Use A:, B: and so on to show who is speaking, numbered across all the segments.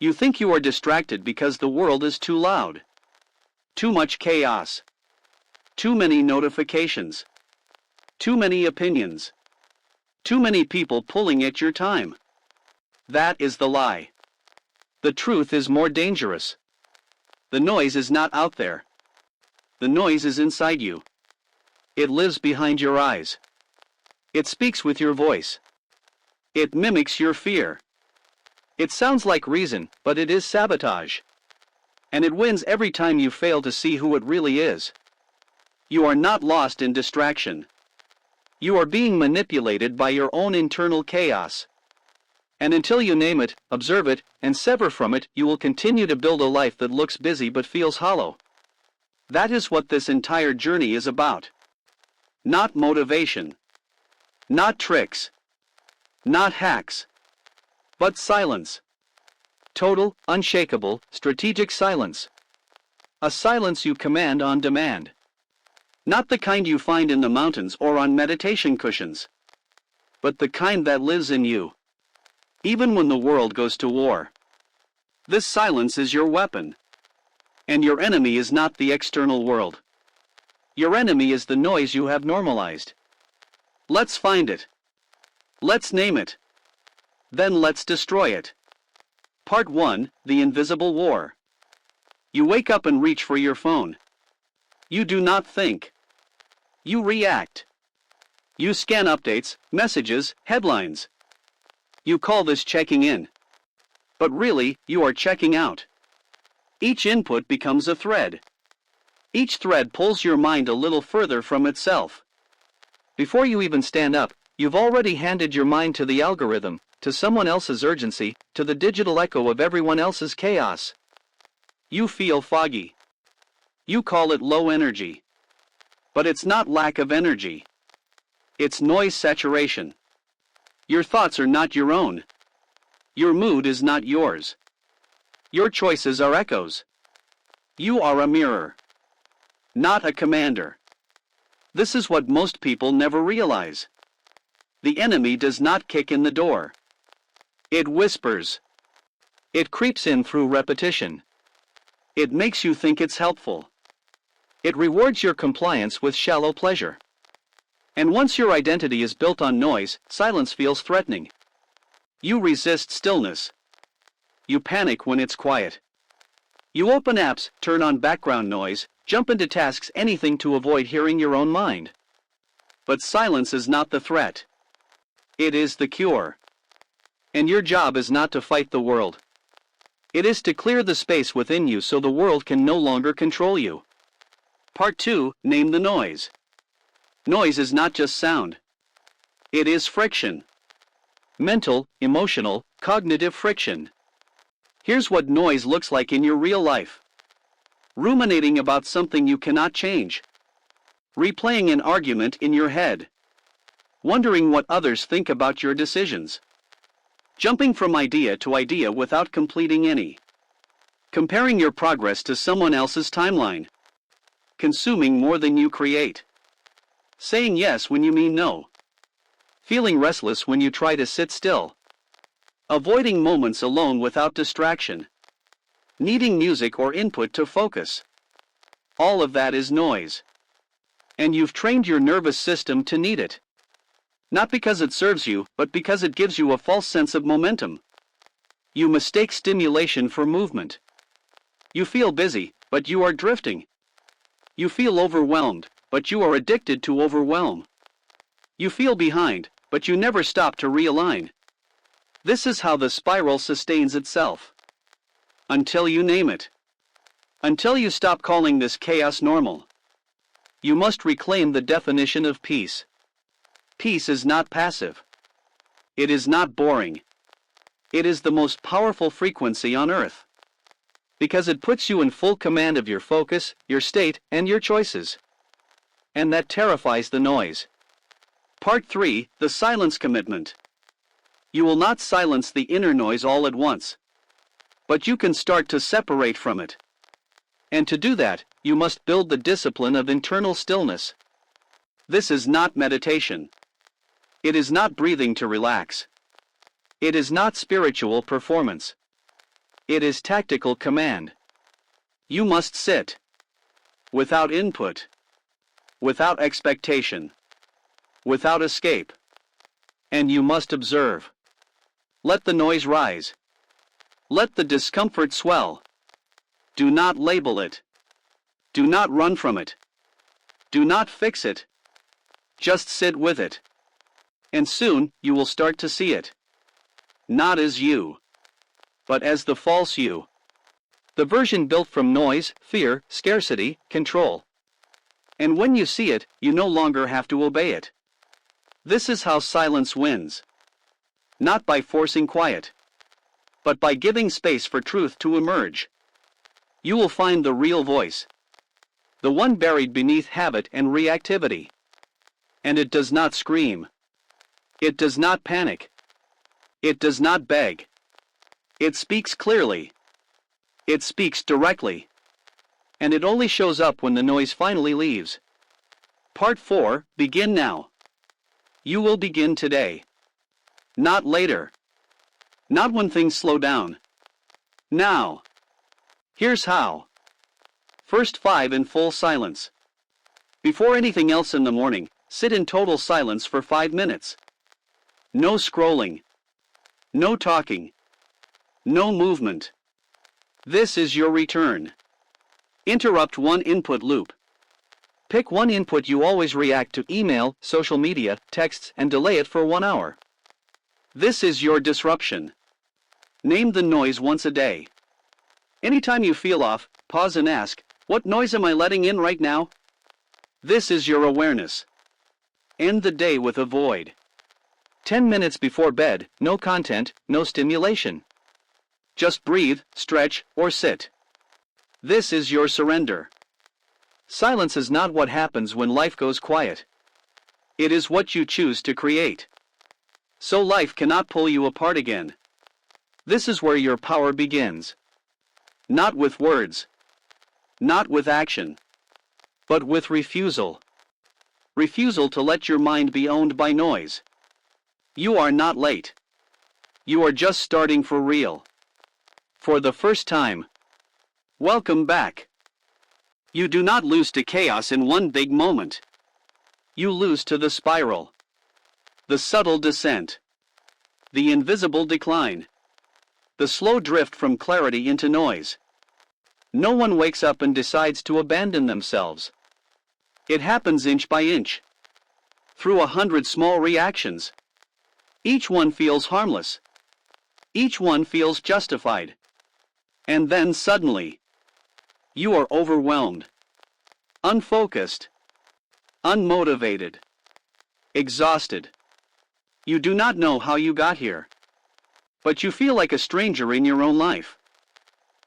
A: You think you are distracted because the world is too loud. Too much chaos. Too many notifications. Too many opinions. Too many people pulling at your time. That is the lie. The truth is more dangerous. The noise is not out there. The noise is inside you. It lives behind your eyes. It speaks with your voice. It mimics your fear. It sounds like reason, but it is sabotage. And it wins every time you fail to see who it really is. You are not lost in distraction. You are being manipulated by your own internal chaos. And until you name it, observe it, and sever from it, you will continue to build a life that looks busy but feels hollow. That is what this entire journey is about. Not motivation. Not tricks. Not hacks. But silence. Total, unshakable, strategic silence. A silence you command on demand. Not the kind you find in the mountains or on meditation cushions, but the kind that lives in you, even when the world goes to war. This silence is your weapon. And your enemy is not the external world. Your enemy is the noise you have normalized. Let's find it. Let's name it. Then let's destroy it. Part 1, The Invisible War. You wake up and reach for your phone. You do not think. You react. You scan updates, messages, headlines. You call this checking in. But really, you are checking out. Each input becomes a thread. Each thread pulls your mind a little further from itself. Before you even stand up, you've already handed your mind to the algorithm, to someone else's urgency, to the digital echo of everyone else's chaos. You feel foggy. You call it low energy. But it's not lack of energy. It's noise saturation. Your thoughts are not your own. Your mood is not yours. Your choices are echoes. You are a mirror, not a commander. This is what most people never realize. The enemy does not kick in the door. It whispers. It creeps in through repetition. It makes you think it's helpful. It rewards your compliance with shallow pleasure. And once your identity is built on noise, silence feels threatening. You resist stillness. You panic when it's quiet. You open apps, turn on background noise, jump into tasks, anything to avoid hearing your own mind. But silence is not the threat. It is the cure. And your job is not to fight the world. It is to clear the space within you so the world can no longer control you. Part 2, Name the noise. Noise is not just sound. It is friction. Mental, emotional, cognitive friction. Here's what noise looks like in your real life. Ruminating about something you cannot change. Replaying an argument in your head. Wondering what others think about your decisions. Jumping from idea to idea without completing any. Comparing your progress to someone else's timeline. Consuming more than you create. Saying yes when you mean no. Feeling restless when you try to sit still. Avoiding moments alone without distraction. Needing music or input to focus. All of that is noise. And you've trained your nervous system to need it. Not because it serves you, but because it gives you a false sense of momentum. You mistake stimulation for movement. You feel busy, but you are drifting. You feel overwhelmed, but you are addicted to overwhelm. You feel behind, but you never stop to realign. This is how the spiral sustains itself. Until you name it. Until you stop calling this chaos normal. You must reclaim the definition of peace. Peace is not passive. It is not boring. It is the most powerful frequency on earth. Because it puts you in full command of your focus, your state, and your choices. And that terrifies the noise. Part 3, The Silence Commitment. You will not silence the inner noise all at once. But you can start to separate from it. And to do that, you must build the discipline of internal stillness. This is not meditation. It is not breathing to relax. It is not spiritual performance. It is tactical command. You must sit. Without input. Without expectation. Without escape. And you must observe. Let the noise rise. Let the discomfort swell. Do not label it. Do not run from it. Do not fix it. Just sit with it. And soon you will start to see it. Not as you, but as the false you. The version built from noise, fear, scarcity, control. And when you see it, you no longer have to obey it. This is how silence wins. Not by forcing quiet, but by giving space for truth to emerge. You will find the real voice, the one buried beneath habit and reactivity. And it does not scream. It does not panic. It does not beg. It speaks clearly. It speaks directly. And it only shows up when the noise finally leaves. Part 4, begin now. You will begin today. Not later. Not when things slow down. Now. Here's how. First 5 in full silence. Before anything else in the morning, sit in total silence for 5 minutes. No scrolling. No talking. No movement. This is your return. Interrupt one input loop. Pick one input you always react to: email, social media, texts, and delay it for 1 hour. This is your disruption. Name the noise once a day. Anytime you feel off, pause and ask, what noise am I letting in right now? This is your awareness. End the day with a void. 10 minutes before bed, no content, no stimulation. Just breathe, stretch, or sit. This is your surrender. Silence is not what happens when life goes quiet. It is what you choose to create. So life cannot pull you apart again. This is where your power begins. Not with words. Not with action. But with refusal. Refusal to let your mind be owned by noise. You are not late. You are just starting for real. For the first time. Welcome back. You do not lose to chaos in one big moment. You lose to the spiral. The subtle descent. The invisible decline. The slow drift from clarity into noise. No one wakes up and decides to abandon themselves. It happens inch by inch. Through 100 small reactions. Each one feels harmless. Each one feels justified. And then suddenly, you are overwhelmed, unfocused, unmotivated, exhausted. You do not know how you got here, but you feel like a stranger in your own life.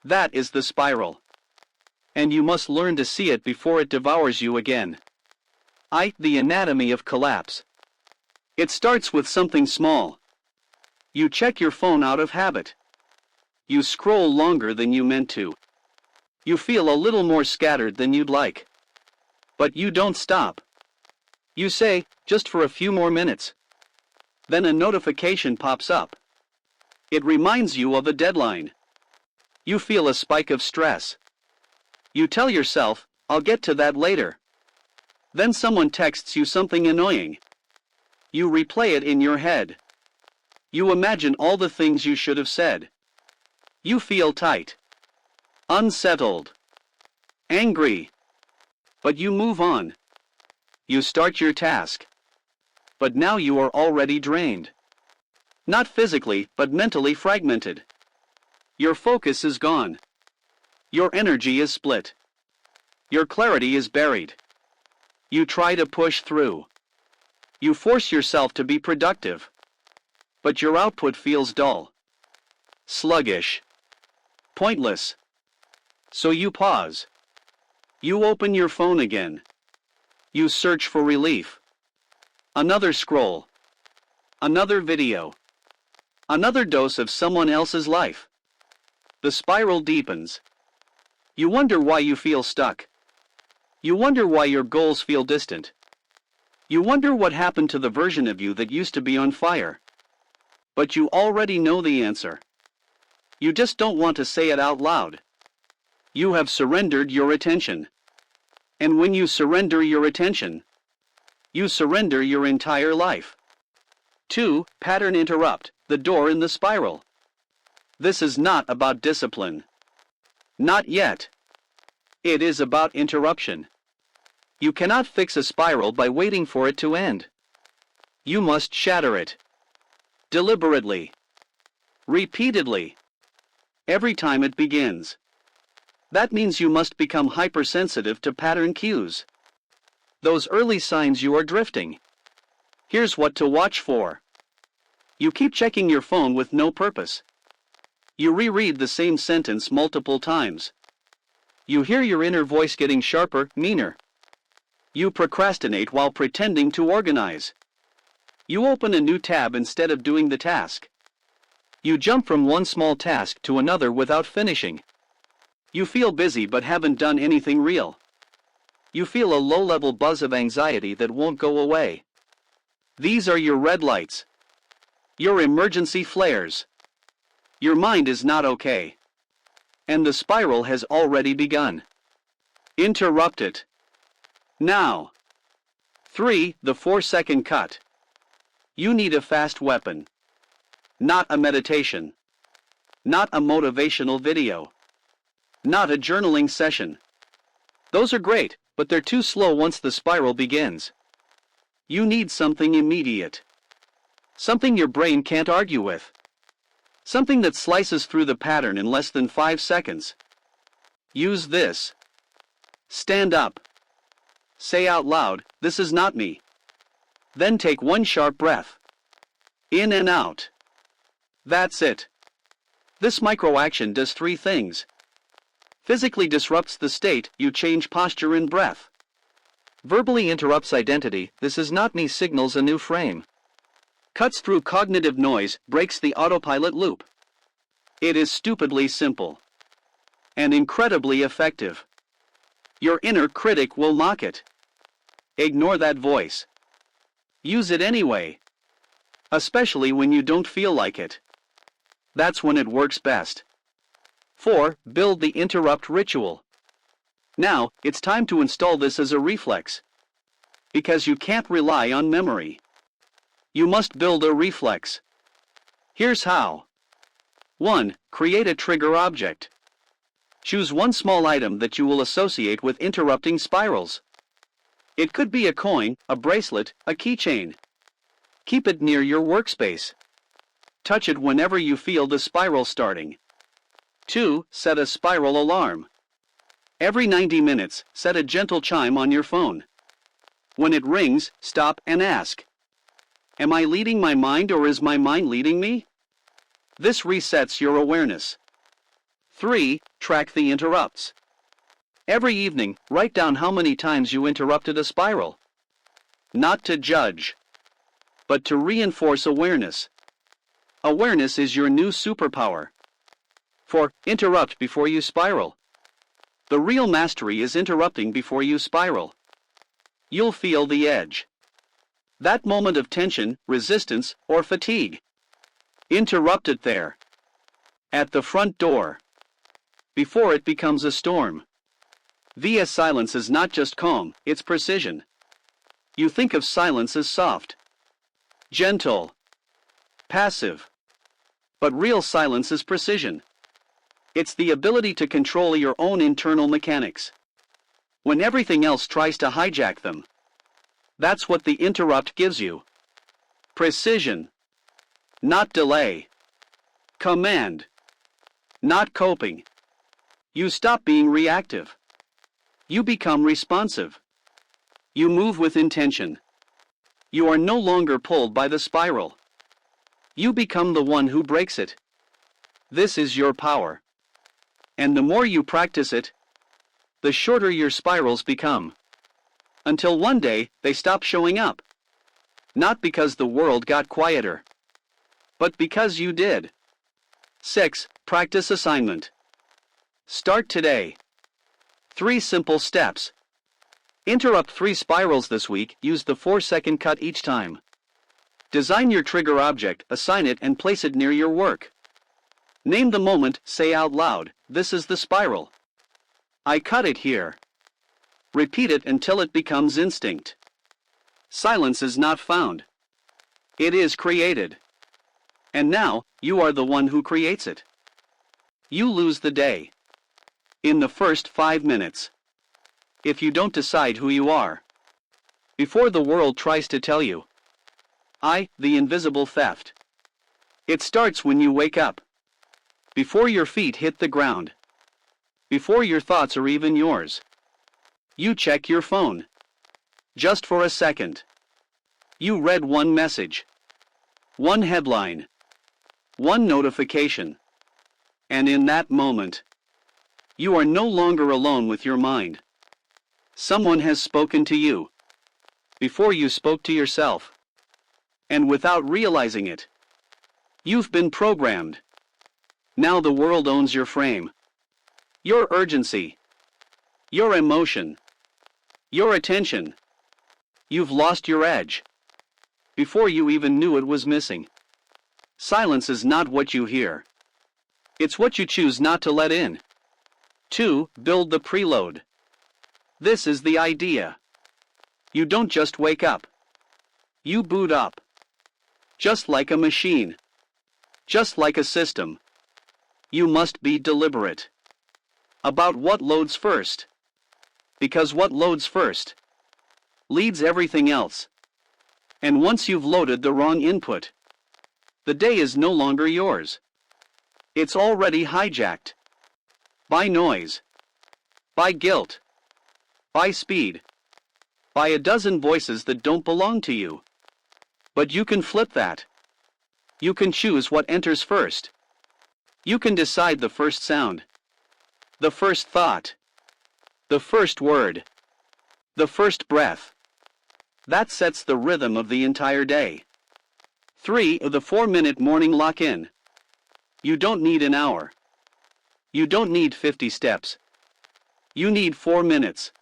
A: That is the spiral. And you must learn to see it before it devours you again. The anatomy of collapse. It starts with something small. You check your phone out of habit. You scroll longer than you meant to. You feel a little more scattered than you'd like. But you don't stop. You say, just for a few more minutes. Then a notification pops up. It reminds you of a deadline. You feel a spike of stress. You tell yourself, I'll get to that later. Then someone texts you something annoying. You replay it in your head. You imagine all the things you should have said. You feel tight, unsettled, angry. But you move on. You start your task. But now you are already drained. Not physically, but mentally fragmented. Your focus is gone. Your energy is split. Your clarity is buried. You try to push through. You force yourself to be productive. But your output feels dull, sluggish, pointless. So you pause. You open your phone again. You search for relief. Another scroll. Another video. Another dose of someone else's life. The spiral deepens. You wonder why you feel stuck. You wonder why your goals feel distant. You wonder what happened to the version of you that used to be on fire. But you already know the answer. You just don't want to say it out loud. You have surrendered your attention. And when you surrender your attention, you surrender your entire life. 2. Pattern interrupt, the door in the spiral. This is not about discipline. Not yet. It is about interruption. You cannot fix a spiral by waiting for it to end. You must shatter it. Deliberately. Repeatedly. Every time it begins. That means you must become hypersensitive to pattern cues. Those early signs you are drifting. Here's what to watch for. You keep checking your phone with no purpose. You reread the same sentence multiple times. You hear your inner voice getting sharper, meaner. You procrastinate while pretending to organize. You open a new tab instead of doing the task. You jump from one small task to another without finishing. You feel busy but haven't done anything real. You feel a low-level buzz of anxiety that won't go away. These are your red lights. Your emergency flares. Your mind is not okay. And the spiral has already begun. Interrupt it. Now. 3. The 4-second cut. You need a fast weapon. Not a meditation. Not a motivational video. Not a journaling session. Those are great, but they're too slow once the spiral begins. You need something immediate. Something your brain can't argue with. Something that slices through the pattern in less than 5 seconds. Use this. Stand up. Say out loud, "This is not me." Then take one sharp breath. In and out. That's it. This micro-action does 3 things. Physically disrupts the state, you change posture and breath. Verbally interrupts identity, "This is not me" signals a new frame. Cuts through cognitive noise, breaks the autopilot loop. It is stupidly simple. And incredibly effective. Your inner critic will mock it. Ignore that voice. Use it anyway. Especially when you don't feel like it. That's when it works best. 4. Build the interrupt ritual. Now, it's time to install this as a reflex. Because you can't rely on memory. You must build a reflex. Here's how. 1. Create a trigger object. Choose one small item that you will associate with interrupting spirals. It could be a coin, a bracelet, a keychain. Keep it near your workspace. Touch it whenever you feel the spiral starting. 2. Set a spiral alarm. Every 90 minutes, set a gentle chime on your phone. When it rings, stop and ask, "Am I leading my mind or is my mind leading me?" This resets your awareness. 3. Track the interrupts. Every evening, write down how many times you interrupted a spiral. Not to judge, but to reinforce awareness. Awareness is your new superpower. 4. Interrupt before you spiral. The real mastery is interrupting before you spiral. You'll feel the edge. That moment of tension, resistance, or fatigue. Interrupt it there. At the front door. Before it becomes a storm. VS silence is not just calm, it's precision. You think of silence as soft, gentle, passive. But real silence is precision. It's the ability to control your own internal mechanics. When everything else tries to hijack them. That's what the interrupt gives you. Precision. Not delay. Command. Not coping. You stop being reactive. You become responsive. You move with intention. You are no longer pulled by the spiral. You become the one who breaks it. This is your power. And the more you practice it, the shorter your spirals become. Until one day, they stop showing up. Not because the world got quieter, but because you did. 6. Practice assignment. Start today. 3 simple steps. Interrupt 3 spirals this week, use the 4-second cut each time. Design your trigger object, assign it and place it near your work. Name the moment, say out loud, this is the spiral. I cut it here. Repeat it until it becomes instinct. Silence is not found. It is created. And now, you are the one who creates it. You lose the day. In the first 5 minutes. If you don't decide who you are. Before the world tries to tell you. The invisible theft. It starts when you wake up. Before your feet hit the ground. Before your thoughts are even yours. You check your phone. Just for a second. You read one message. One headline. One notification. And in that moment, you are no longer alone with your mind. Someone has spoken to you. Before you spoke to yourself. And without realizing it, you've been programmed. Now the world owns your frame. Your urgency. Your emotion. Your attention. You've lost your edge. Before you even knew it was missing. Silence is not what you hear. It's what you choose not to let in. 2. Build the preload. This is the idea. You don't just wake up. You boot up. Just like a machine. Just like a system. You must be deliberate. About what loads first. Because what loads first leads everything else. And once you've loaded the wrong input, the day is no longer yours. It's already hijacked. By noise. By guilt. By speed. By a dozen voices that don't belong to you. But you can flip that. You can choose what enters first. You can decide the first sound. The first thought. The first word. The first breath. That sets the rhythm of the entire day. 3. The 4-minute morning lock-in. You don't need an hour. You don't need 50 steps. You need 4 minutes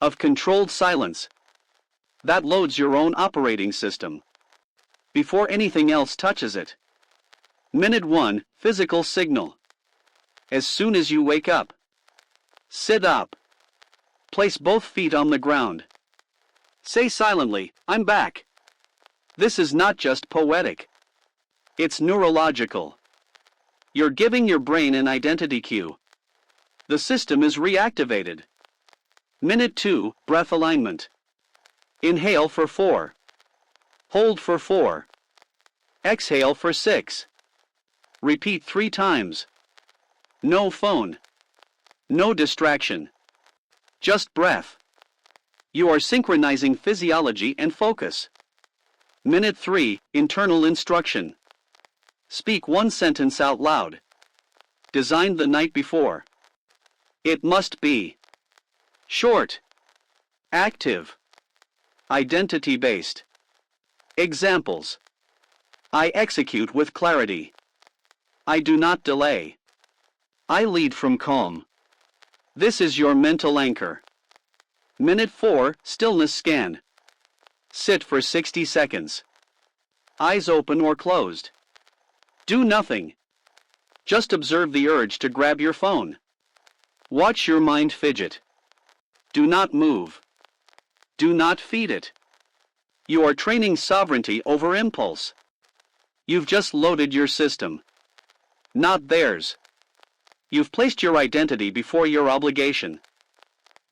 A: of controlled silence. That loads your own operating system. Before anything else touches it. Minute 1, physical signal. As soon as you wake up. Sit up. Place both feet on the ground. Say silently, I'm back. This is not just poetic. It's neurological. You're giving your brain an identity cue. The system is reactivated. Minute 2, breath alignment. Inhale for 4. Hold for 4. Exhale for 6. Repeat 3 times. No phone. No distraction. Just breath. You are synchronizing physiology and focus. Minute 3, internal instruction. Speak one sentence out loud. Designed the night before. It must be short, active, identity-based. Examples. I execute with clarity. I do not delay. I lead from calm. This is your mental anchor. Minute 4, stillness scan. Sit for 60 seconds. Eyes open or closed. Do nothing. Just observe the urge to grab your phone. Watch your mind fidget. Do not move. Do not feed it. You are training sovereignty over impulse. You've just loaded your system. Not theirs. You've placed your identity before your obligation.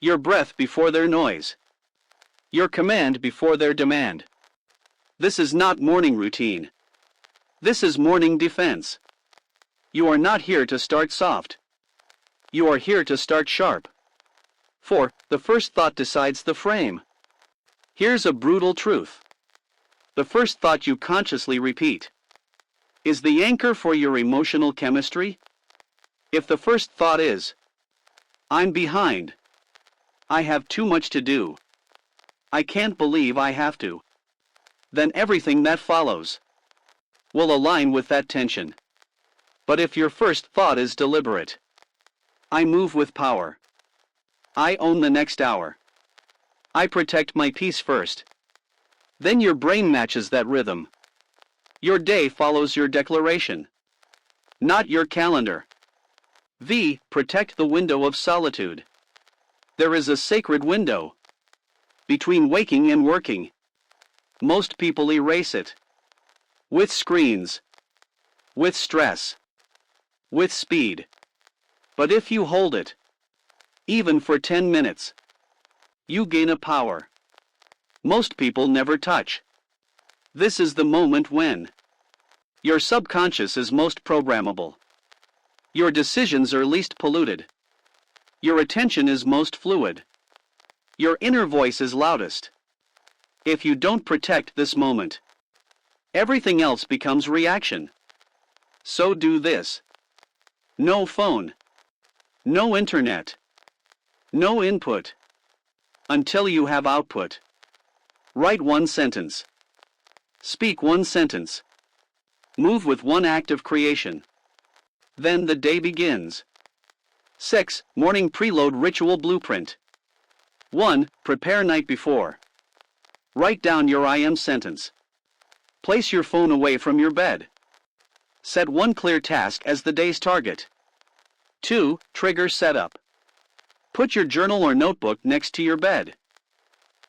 A: Your breath before their noise. Your command before their demand. This is not morning routine. This is morning defense. You are not here to start soft. You are here to start sharp. 4. The first thought decides the frame. Here's a brutal truth. The first thought you consciously repeat is the anchor for your emotional chemistry. If the first thought is, I'm behind. I have too much to do. I can't believe I have to. Then everything that follows will align with that tension. But if your first thought is deliberate, I move with power. I own the next hour. I protect my peace first. Then your brain matches that rhythm. Your day follows your declaration. not your calendar. V. Protect the window of solitude. There is a sacred window between waking and working. Most people erase it. With screens, with stress, with speed. But if you hold it, even for 10 minutes, you gain a power most people never touch. This is the moment when your subconscious is most programmable. Your decisions are least polluted. Your attention is most fluid. Your inner voice is loudest. If you don't protect this moment, everything else becomes reaction. So do this. No phone. No internet. No input. Until you have output. Write one sentence. Speak one sentence. Move with one act of creation. Then the day begins. 6. Morning preload ritual blueprint. 1. Prepare night before. Write down your I am sentence. Place your phone away from your bed. Set one clear task as the day's target. 2. Trigger setup. Put your journal or notebook next to your bed.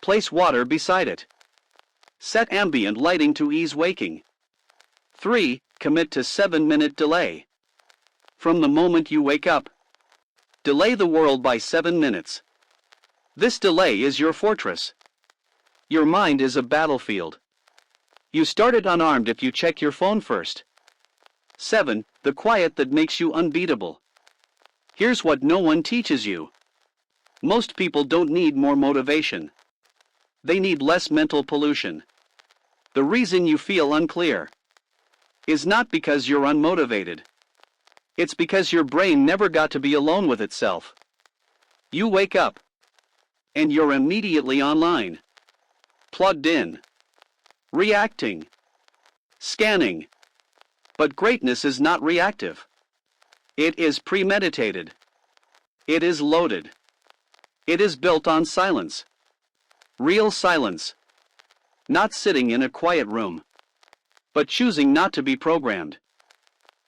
A: Place water beside it. Set ambient lighting to ease waking. 3. Commit to 7-minute delay. From the moment you wake up, delay the world by 7 minutes. This delay is your fortress. Your mind is a battlefield. You start it unarmed if you check your phone first. 7. The quiet that makes you unbeatable. Here's what no one teaches you. Most people don't need more motivation. They need less mental pollution. The reason you feel unclear is not because you're unmotivated. It's because your brain never got to be alone with itself. You wake up, and you're immediately online, plugged in, reacting, scanning. But greatness is not reactive. It is premeditated. It is loaded. It is built on silence. Real silence. Not sitting in a quiet room, but choosing not to be programmed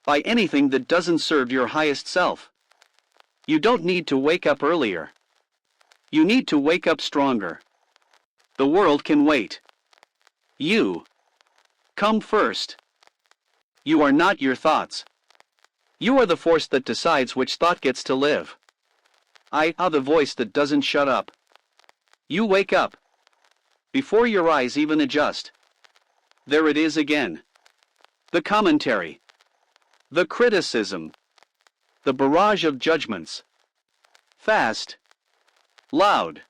A: by anything that doesn't serve your highest self. You don't need to wake up earlier. You need to wake up stronger. The world can wait. You come first. You are not your thoughts. You are the force that decides which thought gets to live. I are the voice that doesn't shut up. You wake up before your eyes even adjust. There it is again. The commentary. The criticism. The barrage of judgments. Fast. Loud.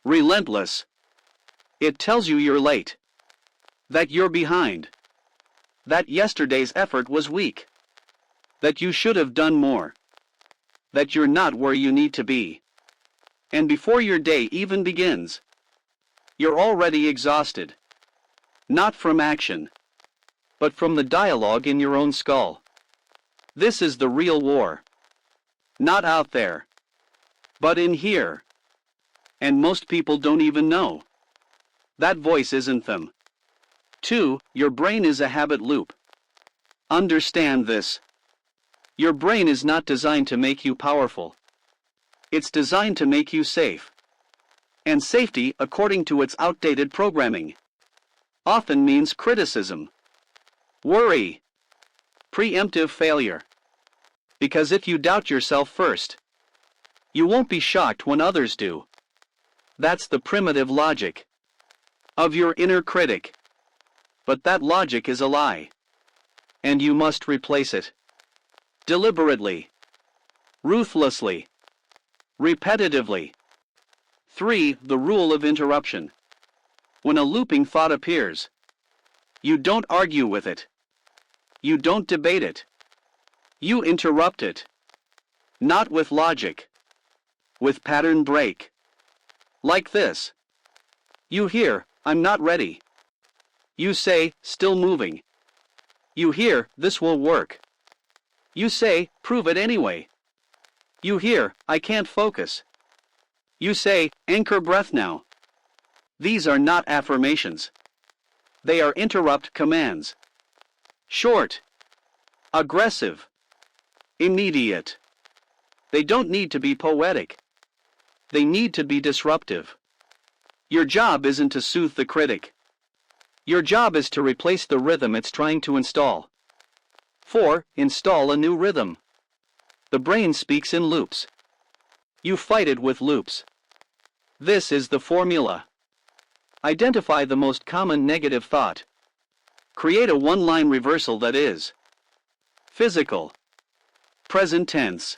A: Relentless. It tells you you're late. That you're behind. That yesterday's effort was weak. That you should have done more. That you're not where you need to be. And before your day even begins, you're already exhausted. Not from action, but from the dialogue in your own skull. This is the real war. Not out there, but in here. And most people don't even know. That voice isn't them. 2. Your brain is a habit loop. Understand this. Your brain is not designed to make you powerful. It's designed to make you safe. And safety, according to its outdated programming, often means criticism, worry, preemptive failure. Because if you doubt yourself first, you won't be shocked when others do. That's the primitive logic of your inner critic. But that logic is a lie. And you must replace it. Deliberately. Ruthlessly. Repetitively. 3. The rule of interruption. When a looping thought appears, you don't argue with it. You don't debate it. You interrupt it. Not with logic. With pattern break. Like this. You hear, I'm not ready. You say, still moving. You hear, this will work. You say, prove it anyway. You hear, I can't focus. You say, anchor breath now. These are not affirmations. They are interrupt commands. Short, aggressive, immediate. They don't need to be poetic. They need to be disruptive. Your job isn't to soothe the critic. Your job is to replace the rhythm it's trying to install. 4. Install a new rhythm. The brain speaks in loops. You fight it with loops. This is the formula. Identify the most common negative thought. Create a one-line reversal that is physical, present tense,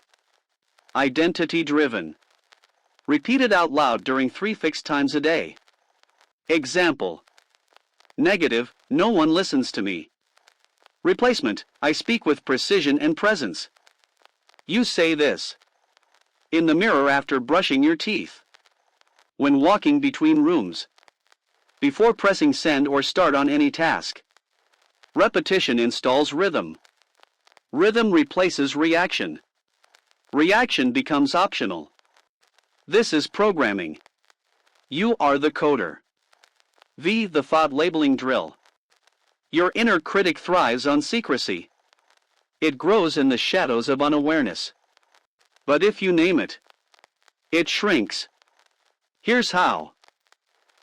A: identity-driven. Repeat it out loud during 3 fixed times a day. Example: negative, no one listens to me. Replacement: I speak with precision and presence. You say this in the mirror after brushing your teeth, when walking between rooms, before pressing send or start on any task. Repetition installs rhythm. Rhythm replaces reaction. Reaction becomes optional. This is programming. You are the coder. V. The thought labeling drill. Your inner critic thrives on secrecy. It grows in the shadows of unawareness. But if you name it, it shrinks. Here's how.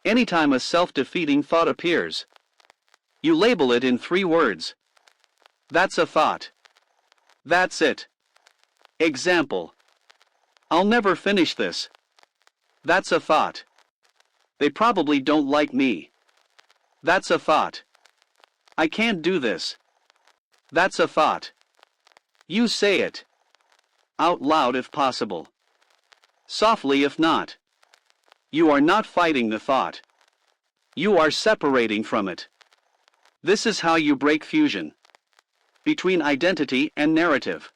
A: Anytime a self-defeating thought appears, you label it in 3 words. That's a thought. That's it. Example: I'll never finish this. That's a thought. They probably don't like me. That's a thought. I can't do this. That's a thought. You say it out loud if possible, softly if not. You are not fighting the thought. You are separating from it. This is how you break fusion between identity and narrative.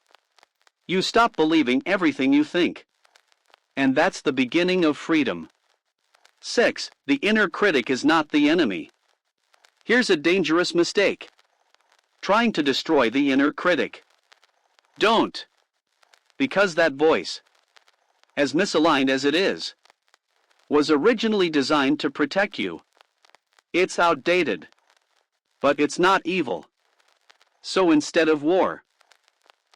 A: You stop believing everything you think. And that's the beginning of freedom. 6. The inner critic is not the enemy. Here's a dangerous mistake: trying to destroy the inner critic. Don't. Because that voice, as misaligned as it is, was originally designed to protect you. It's outdated. But it's not evil. So instead of war,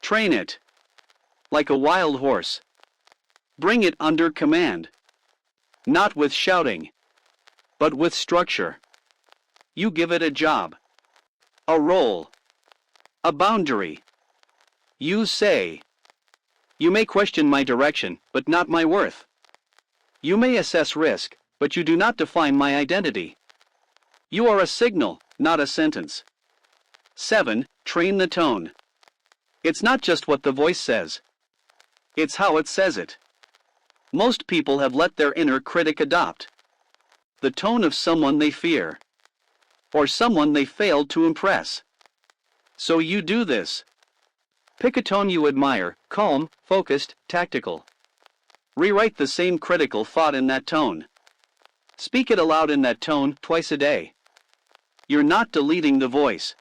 A: train it. Like a wild horse. Bring it under command. Not with shouting, but with structure. You give it a job, a role, a boundary. You say, you may question my direction, but not my worth. You may assess risk, but you do not define my identity. You are a signal, not a sentence. 7. Train the tone. It's not just what the voice says. It's how it says it. Most people have let their inner critic adopt the tone of someone they fear, or someone they failed to impress. So you do this. Pick a tone you admire: calm, focused, tactical. Rewrite the same critical thought in that tone. Speak it aloud in that tone twice a day. You're not deleting the voice.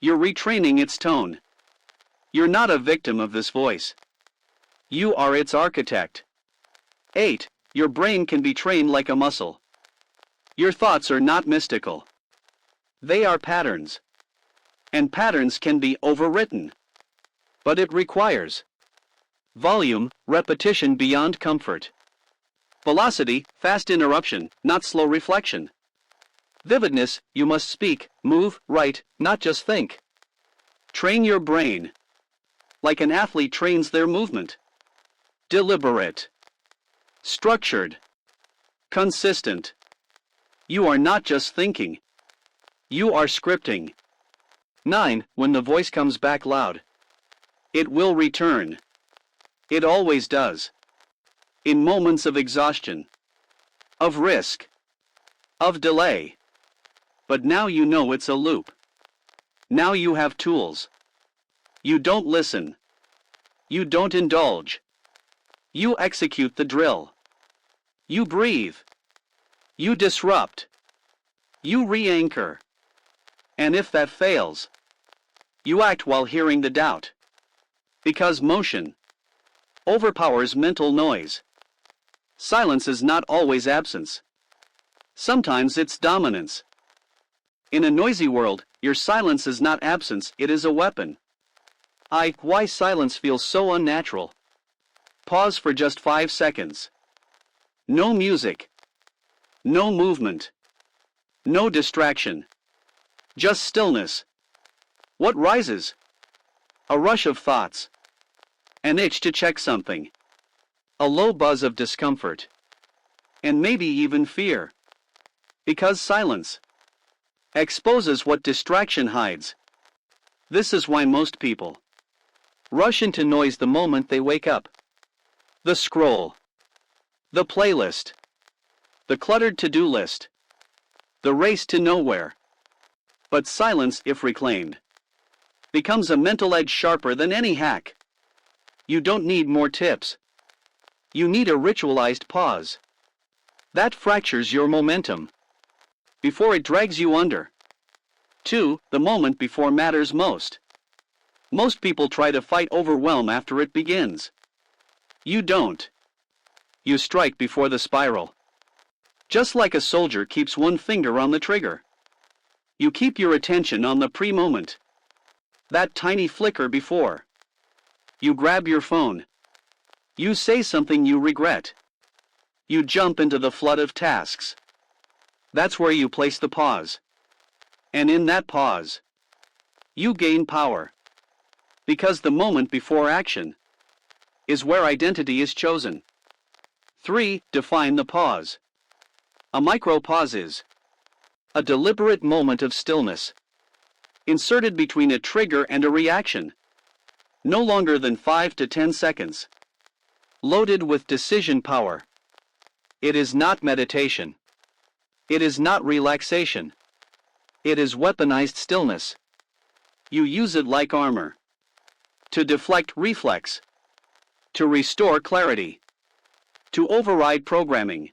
A: You're retraining its tone. You're not a victim of this voice. You are its architect. 8. Your brain can be trained like a muscle. Your thoughts are not mystical. They are patterns. And patterns can be overwritten. But it requires volume, repetition beyond comfort. Velocity, fast interruption, not slow reflection. Vividness, you must speak, move, write, not just think. Train your brain like an athlete trains their movement. Deliberate, structured, consistent. You are not just thinking. You are scripting. 9. When the voice comes back loud, it will return. It always does. In moments of exhaustion, of risk, of delay. But now you know it's a loop. Now you have tools. You don't listen. You don't indulge. You execute the drill. You breathe. You disrupt. You re-anchor. And if that fails, you act while hearing the doubt. Because motion overpowers mental noise. Silence is not always absence. Sometimes it's dominance. In a noisy world, your silence is not absence, it is a weapon. Why silence feels so unnatural. Pause for just 5 seconds. No music. No movement. No distraction. Just stillness. What rises? A rush of thoughts. An itch to check something. A low buzz of discomfort. And maybe even fear. Because silence exposes what distraction hides. This is why most people rush into noise the moment they wake up. The scroll. The playlist. The cluttered to-do list. The race to nowhere. But silence, if reclaimed, becomes a mental edge sharper than any hack. You don't need more tips. You need a ritualized pause. That fractures your momentum before it drags you under. 2. The moment before matters most. Most people try to fight overwhelm after it begins. You don't. You strike before the spiral. Just like a soldier keeps one finger on the trigger. You keep your attention on the pre-moment. That tiny flicker before. You grab your phone. You say something you regret. You jump into the flood of tasks. That's where you place the pause. And in that pause, you gain power. Because the moment before action is where identity is chosen. 3. Define the pause. A micro-pause is a deliberate moment of stillness, inserted between a trigger and a reaction, no longer than 5 to 10 seconds, loaded with decision power. It is not meditation. It is not relaxation. It is weaponized stillness. You use it like armor. To deflect reflex. To restore clarity. To override programming.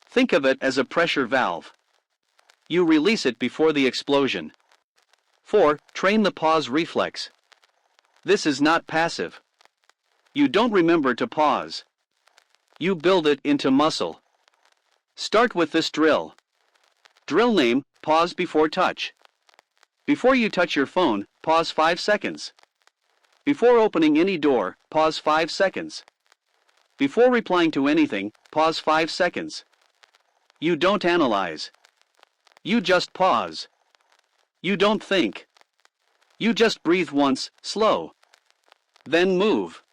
A: Think of it as a pressure valve. You release it before the explosion. 4. Train the pause reflex. This is not passive. You don't remember to pause. You build it into muscle. Start with this drill. Drill name, pause before touch. Before you touch your phone, pause 5 seconds. Before opening any door, pause 5 seconds. Before replying to anything, pause 5 seconds. You don't analyze. You just pause. You don't think. You just breathe once, slow. Then move.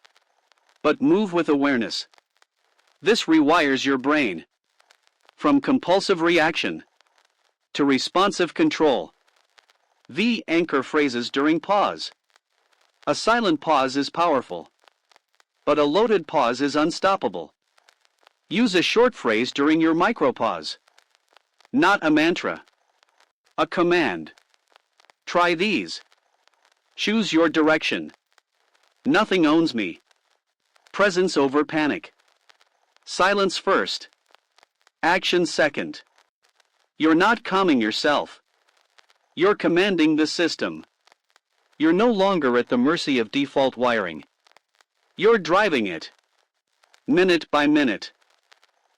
A: But move with awareness. This rewires your brain. From compulsive reaction to responsive control. The anchor phrases during pause. A silent pause is powerful. But a loaded pause is unstoppable. Use a short phrase during your micropause. Not a mantra. A command. Try these. Choose your direction. Nothing owns me. Presence over panic. Silence first. Action second. You're not calming yourself. You're commanding the system. You're no longer at the mercy of default wiring. You're driving it. Minute by minute.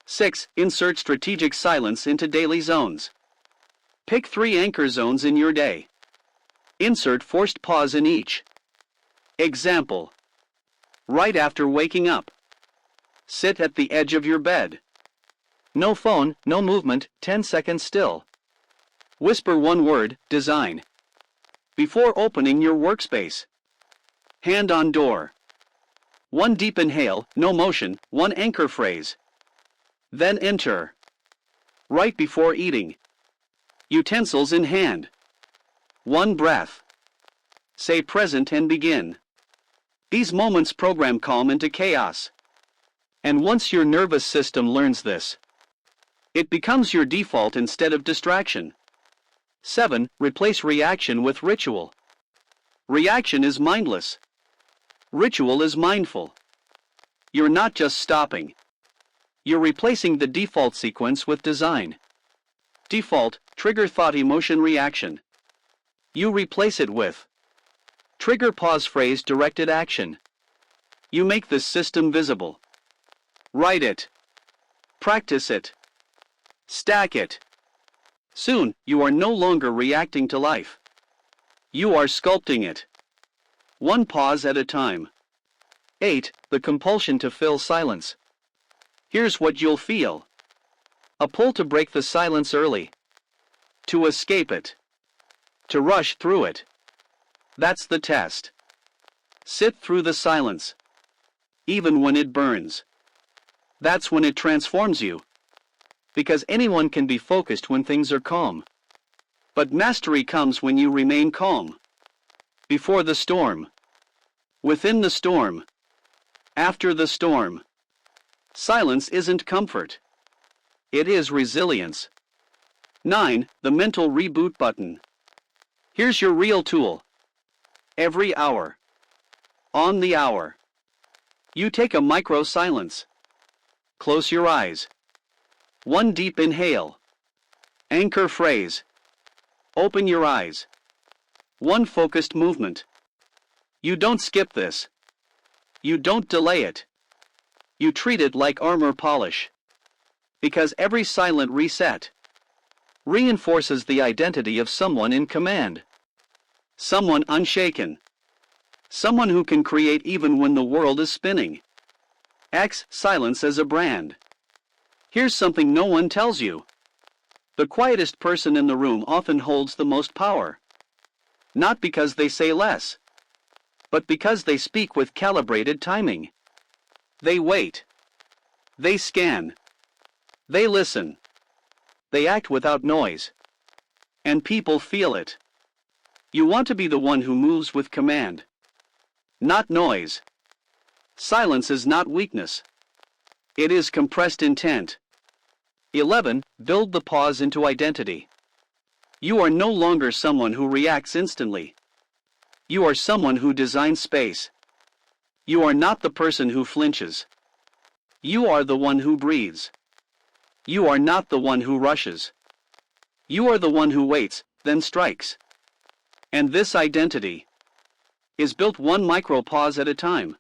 A: 6. Insert strategic silence into daily zones. Pick 3 anchor zones in your day. Insert forced pause in each. Example. Right after waking up. Sit at the edge of your bed. No phone, no movement, 10 seconds still. Whisper one word, design. Before opening your workspace. Hand on door. One deep inhale, no motion, one anchor phrase. Then enter. Right before eating. Utensils in hand. One breath. Say present and begin. These moments program calm into chaos. And once your nervous system learns this, it becomes your default instead of distraction. 7. Replace reaction with ritual. Reaction is mindless. Ritual is mindful. You're not just stopping. You're replacing the default sequence with design. Default, trigger thought emotion reaction. You replace it with trigger pause phrase directed action. You make the system visible. Write it. Practice it. Stack it. Soon, you are no longer reacting to life. You are sculpting it. One pause at a time.
B: 8. The compulsion to fill silence.
A: Here's what you'll feel.
B: A pull to break the silence early.
A: To escape it. To rush through it. That's the test. Sit through the silence. Even when it burns. That's when it transforms you.
B: Because anyone can be focused when things are calm.
A: But mastery comes when you remain calm. Before the storm. Within the storm. After the storm. Silence isn't comfort. It is resilience. 9. The mental reboot button. Here's your real tool. Every hour. On the hour. You take a micro silence. Close your eyes. One deep inhale. Anchor phrase. Open your eyes. One focused movement. You don't skip this. You don't delay it. You treat it like armor polish. Because every silent reset
B: reinforces the identity of someone in command.
A: Someone unshaken. Someone who can create even when the world is spinning. X silence as a brand. Here's something no one tells you. The quietest person in the room often holds the most power. Not because they say less, but because they speak with calibrated timing. They wait. They scan. They listen. They act without noise. And people feel it. You want to be the one who moves with command. Not noise. Silence is not weakness. It is compressed intent.
B: 11. Build the pause into identity.
A: You are no longer someone who reacts instantly. You are someone who designs space. You are not the person who flinches. You are the one who breathes. You are not the one who rushes. You are the one who waits, then strikes. And this identity is built one micro pause at a time.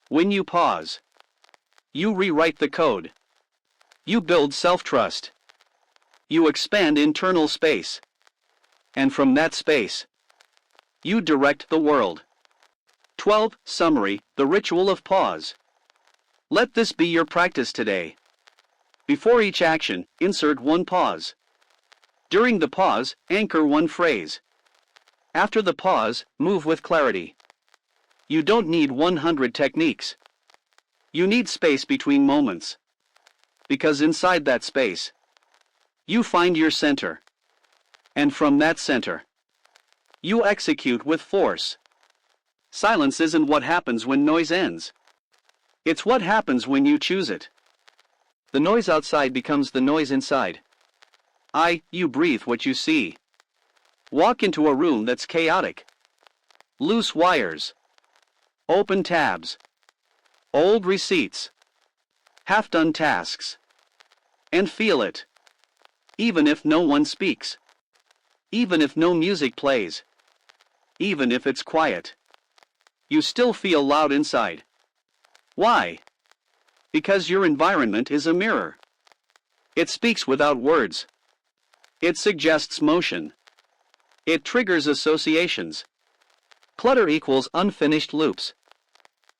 A: When you pause, you rewrite the code. You build self-trust. You expand internal space. And from that space, you direct the world. 12. Summary, the ritual of pause. Let this be your practice today. Before each action, insert one pause. During the pause, anchor one phrase. After the pause, move with clarity. You don't need 100 techniques. You need space between moments. Because inside that space, you find your center. And from that center, you execute with force. Silence isn't what happens when noise ends. It's what happens when you choose it.
B: The noise outside becomes the noise inside.
A: You breathe what you see. Walk into a room that's chaotic. Loose wires. Open tabs. Old receipts. Half-done tasks. And feel it. Even if no one speaks. Even if no music plays. Even if it's quiet. You still feel loud inside. Why? Because your environment is a mirror. It speaks without words. It suggests motion. It triggers associations.
B: Clutter equals unfinished loops.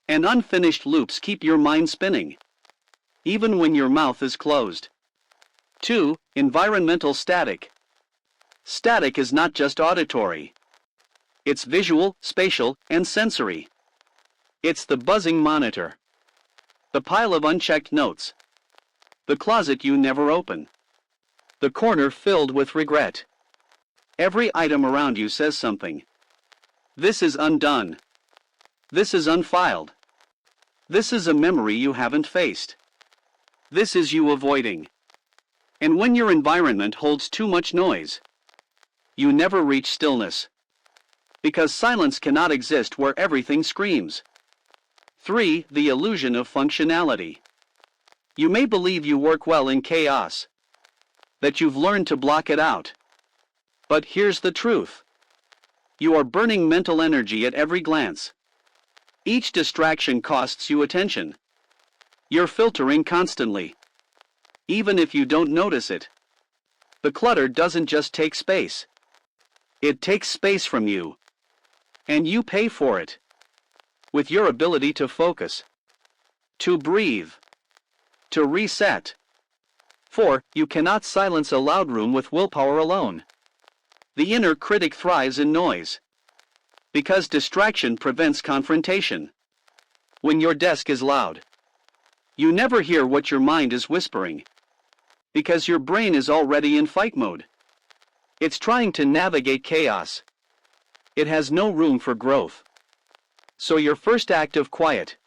A: And unfinished loops keep your mind spinning. Even when your mouth is closed. 2. Environmental static. Static is not just auditory. It's visual, spatial, and sensory. It's the buzzing monitor. The pile of unchecked notes. The closet you never open. The corner filled with regret. Every item around you says something. This is undone. This is unfiled. This is a memory you haven't faced. This is you avoiding. And when your environment holds too much noise, you never reach stillness. Because silence cannot exist where everything screams. 3. The illusion of functionality. You may believe you work well in chaos. That you've learned to block it out. But here's the truth. You are burning mental energy at every glance. Each distraction costs you attention. You're filtering constantly. Even if you don't notice it. The clutter doesn't just take space. It takes space from you. And you pay for it. With your ability to focus, to breathe, to reset. 4. You cannot silence a loud room with willpower alone. The inner critic thrives in noise. Because distraction prevents confrontation. When your desk is loud, you never hear what your mind is whispering. Because your brain is already in fight mode. It's trying to navigate chaos. It has no room for growth. So your first act of quiet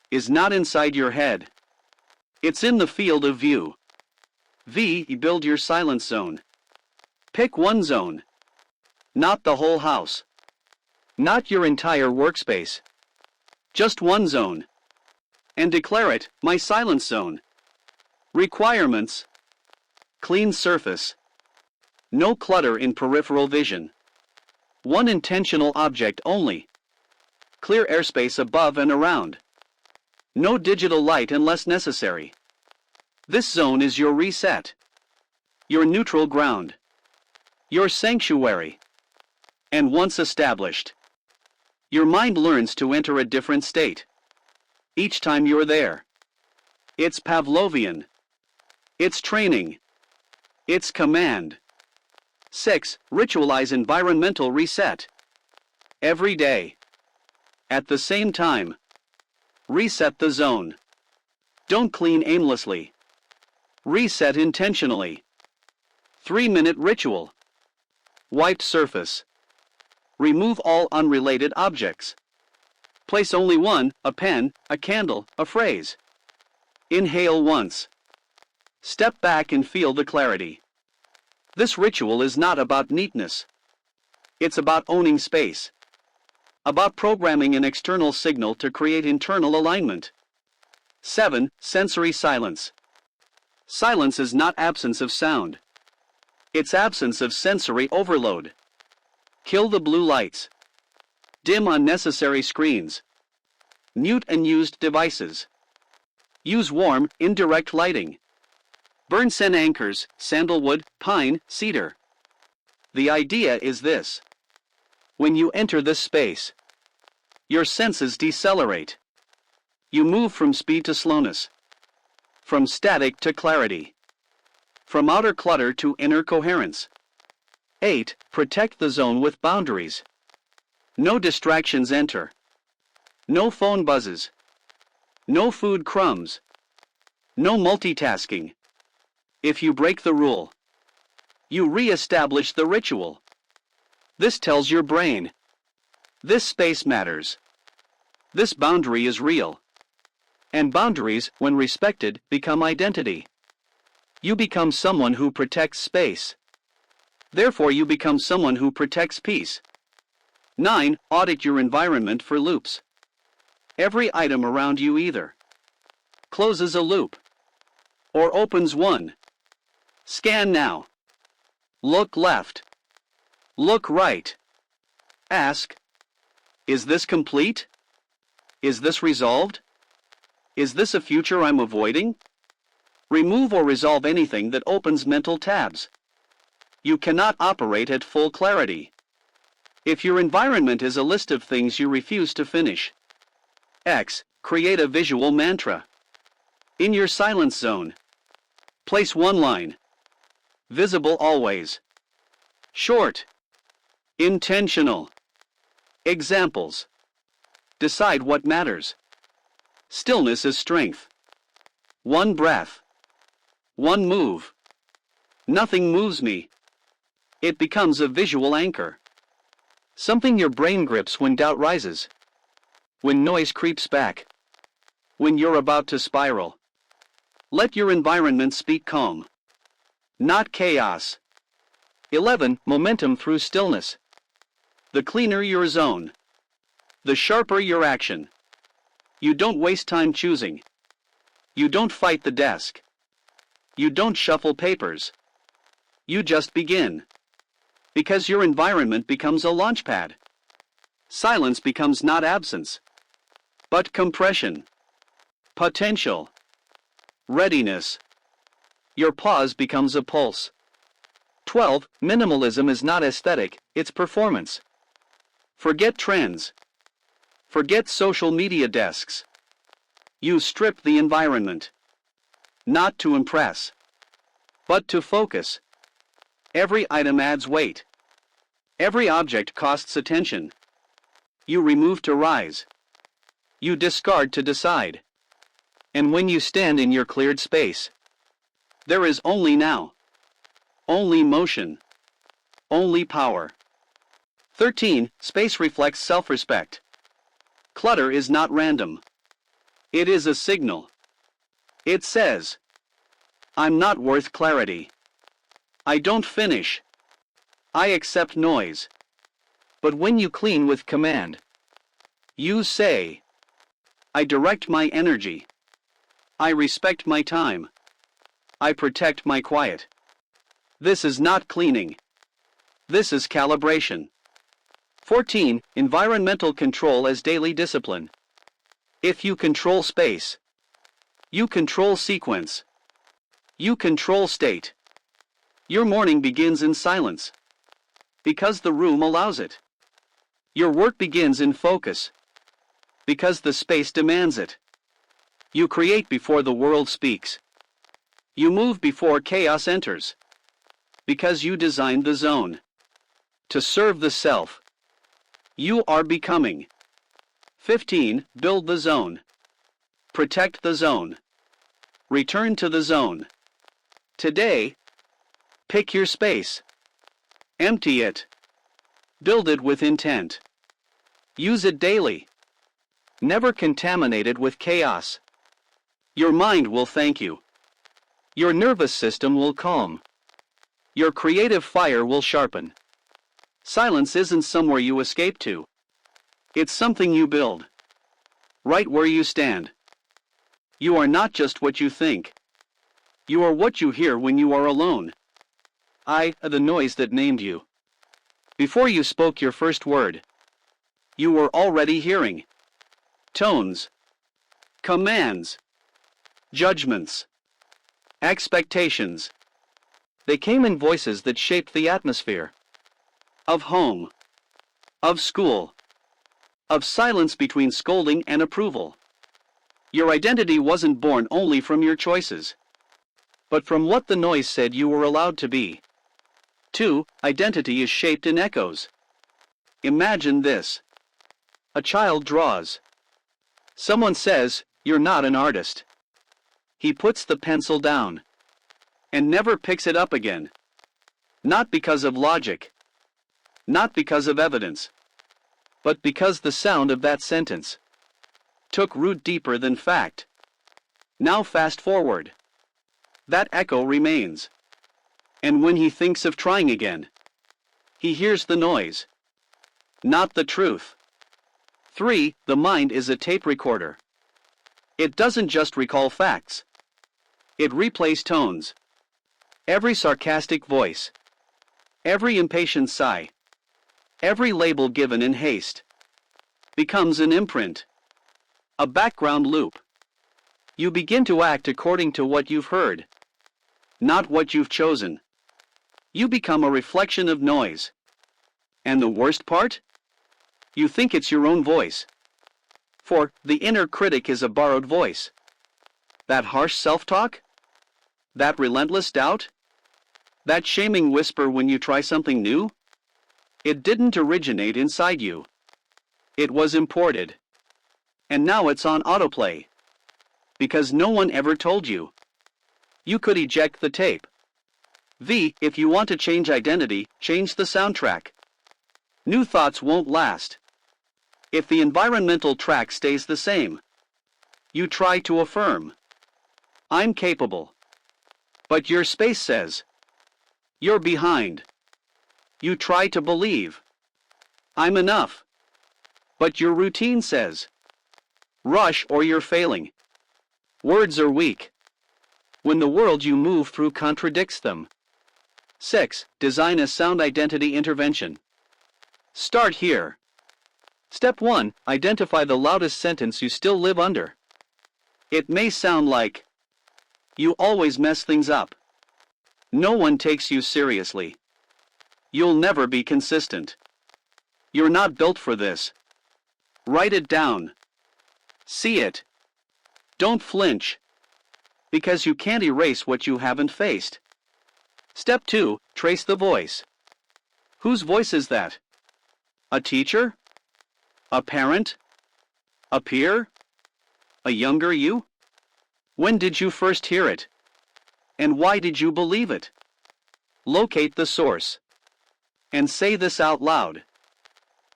A: is not inside your head. It's in the field of view. V. Build your silence zone. Pick one zone. Not the whole house. Not your entire workspace. Just one zone. And declare it, my silence zone. Requirements. Clean surface. No clutter in peripheral vision. One intentional object only. Clear airspace above and around. No digital light unless necessary. This zone is your reset. Your neutral ground. Your sanctuary. And once established, your mind learns to enter a different state. Each time you're there. It's Pavlovian. It's training. It's command. 6. Ritualize environmental reset. Every day. At the same time. Reset the zone. Don't clean aimlessly. Reset intentionally. 3-minute ritual. Wiped surface. Remove all unrelated objects. Place only one, a pen, a candle, a phrase. Inhale once. Step back and feel the clarity. This ritual is not about neatness. It's about owning space. About programming an external signal to create internal alignment. 7. Sensory silence. Silence is not absence of sound. It's absence of sensory overload. Kill the blue lights. Dim unnecessary screens. Mute unused devices. Use warm, indirect lighting. Burn scent anchors, sandalwood, pine, cedar. The idea is this. When you enter this space, your senses decelerate. You move from speed to slowness. From static to clarity. From outer clutter to inner coherence. 8. Protect the zone with boundaries. No distractions enter. No phone buzzes. No food crumbs. No multitasking. If you break the rule, you re-establish the ritual. This tells your brain. This space matters. This boundary is real. And boundaries, when respected, become identity. You become someone who protects space. Therefore you become someone who protects peace. 9. Audit your environment for loops. Every item around you either closes a loop or opens one. Scan now. Look left. Look right. Ask, is this complete? Is this resolved? Is this a future I'm avoiding? Remove or resolve anything that opens mental tabs. You cannot operate at full clarity if your environment is a list of things you refuse to finish. X. Create a visual mantra. In your silence zone, place one line. Visible always. Short. Intentional. Examples. Decide what matters. Stillness is strength. One breath. One move. Nothing moves me. It becomes a visual anchor. Something your brain grips when doubt rises. When noise creeps back. When you're about to spiral. Let your environment speak calm. Not chaos. 11. Momentum through stillness. The cleaner your zone, the sharper your action. You don't waste time choosing. You don't fight the desk. You don't shuffle papers. You just begin. Because your environment becomes a launchpad. Silence becomes not absence, but compression. Potential. Readiness. Your pause becomes a pulse. 12. Minimalism is not aesthetic, it's performance. Forget trends. Forget social media desks. You strip the environment. Not to impress, but to focus. Every item adds weight. Every object costs attention. You remove to rise. You discard to decide.
B: And when you stand in your cleared space,
A: There is only now. Only motion. Only power. 13. Space reflects self-respect. Clutter is not random. It is a signal. It says, I'm not worth clarity. I don't finish. I accept noise.
B: but when you clean with command,
A: You say, I direct my energy. I respect my time. I protect my quiet. This is not cleaning. This is calibration. 14. Environmental control as daily discipline. If you control space, you control sequence. You control state. Your morning begins in silence, because the room allows it. Your work begins in focus, because the space demands it. You create before the world speaks. You move before chaos enters, because you designed the zone. To serve the self, you are becoming. 15. Build the zone. Protect the zone. Return to the zone. Today, pick your space. Empty it. Build it with intent. Use it daily.
B: never contaminate it with chaos.
A: Your mind will thank you.
B: Your nervous system will calm.
A: Your creative fire will sharpen. Silence isn't somewhere you escape to. It's something you build. Right where you stand. You are not just what you think. You are what you hear when you are alone.
B: The noise that named you.
A: Before you spoke your first word, you were already hearing tones, commands, judgments, expectations.
B: They came in voices that shaped the atmosphere.
A: Of home, of school, of silence between scolding and approval. Your identity wasn't born only from your choices,
B: But from what the noise said you were allowed to be.
A: 2. Identity is shaped in echoes. Imagine this. A child draws.
B: Someone says, you're not an artist.
A: He puts the pencil down and never picks it up again. Not because of logic, not because of evidence,
B: But because the sound of that sentence
A: took root deeper than fact. Now fast forward. That echo remains. And when he thinks of trying again, he hears the noise, not the truth. 3. The mind is a tape recorder. It doesn't just recall facts. It replays tones. Every sarcastic voice, every impatient sigh, every label given in haste, becomes an imprint, a background loop. You begin to act according to what you've heard, not what you've chosen. You become a reflection of noise. And the worst part? You think it's your own voice. For the inner critic is a borrowed voice. That harsh self-talk? That relentless doubt? That shaming whisper when you try something new? It didn't originate inside you. It was imported. And now it's on autoplay. Because no one ever told you. You could eject the tape. If you want to change identity, change the soundtrack. New thoughts won't last. If the environmental track stays the same, you try to affirm, I'm capable. But your space says, you're behind. You try to believe, I'm enough. But your routine says, rush or you're failing. Words are weak when the world you move through contradicts them. 6. Design a sound identity intervention. Start here.
B: Step 1. Identify the loudest sentence you still live under.
A: It may sound like, you always mess things up. No one takes you seriously. You'll never be consistent. You're not built for this. Write it down. See it. Don't flinch. Because you can't erase what you haven't faced. Step 2. Trace the voice. Whose voice is that? A teacher? A parent? A peer? A younger you? When did you first hear it? And why did you believe it? Locate the source. And say this out loud.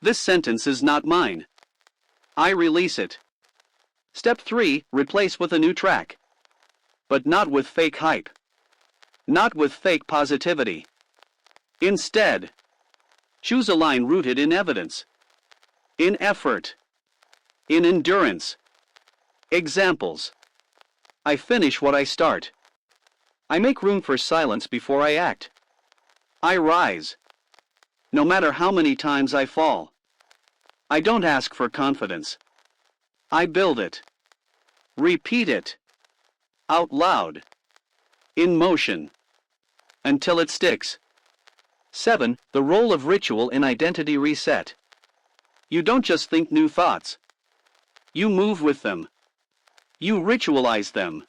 A: This sentence is not mine. I release it. Step 3. Replace with a new track. But not with fake hype. Not with fake positivity. Instead, choose a line rooted in evidence, in effort, in endurance. Examples. I finish what I start. I make room for silence before I act. I rise, no matter how many times I fall. I don't ask for confidence. I build it. Repeat it. Out loud. In motion. Until it sticks. 7. The role of ritual in identity reset. You don't just think new thoughts. You move with them. You ritualize them.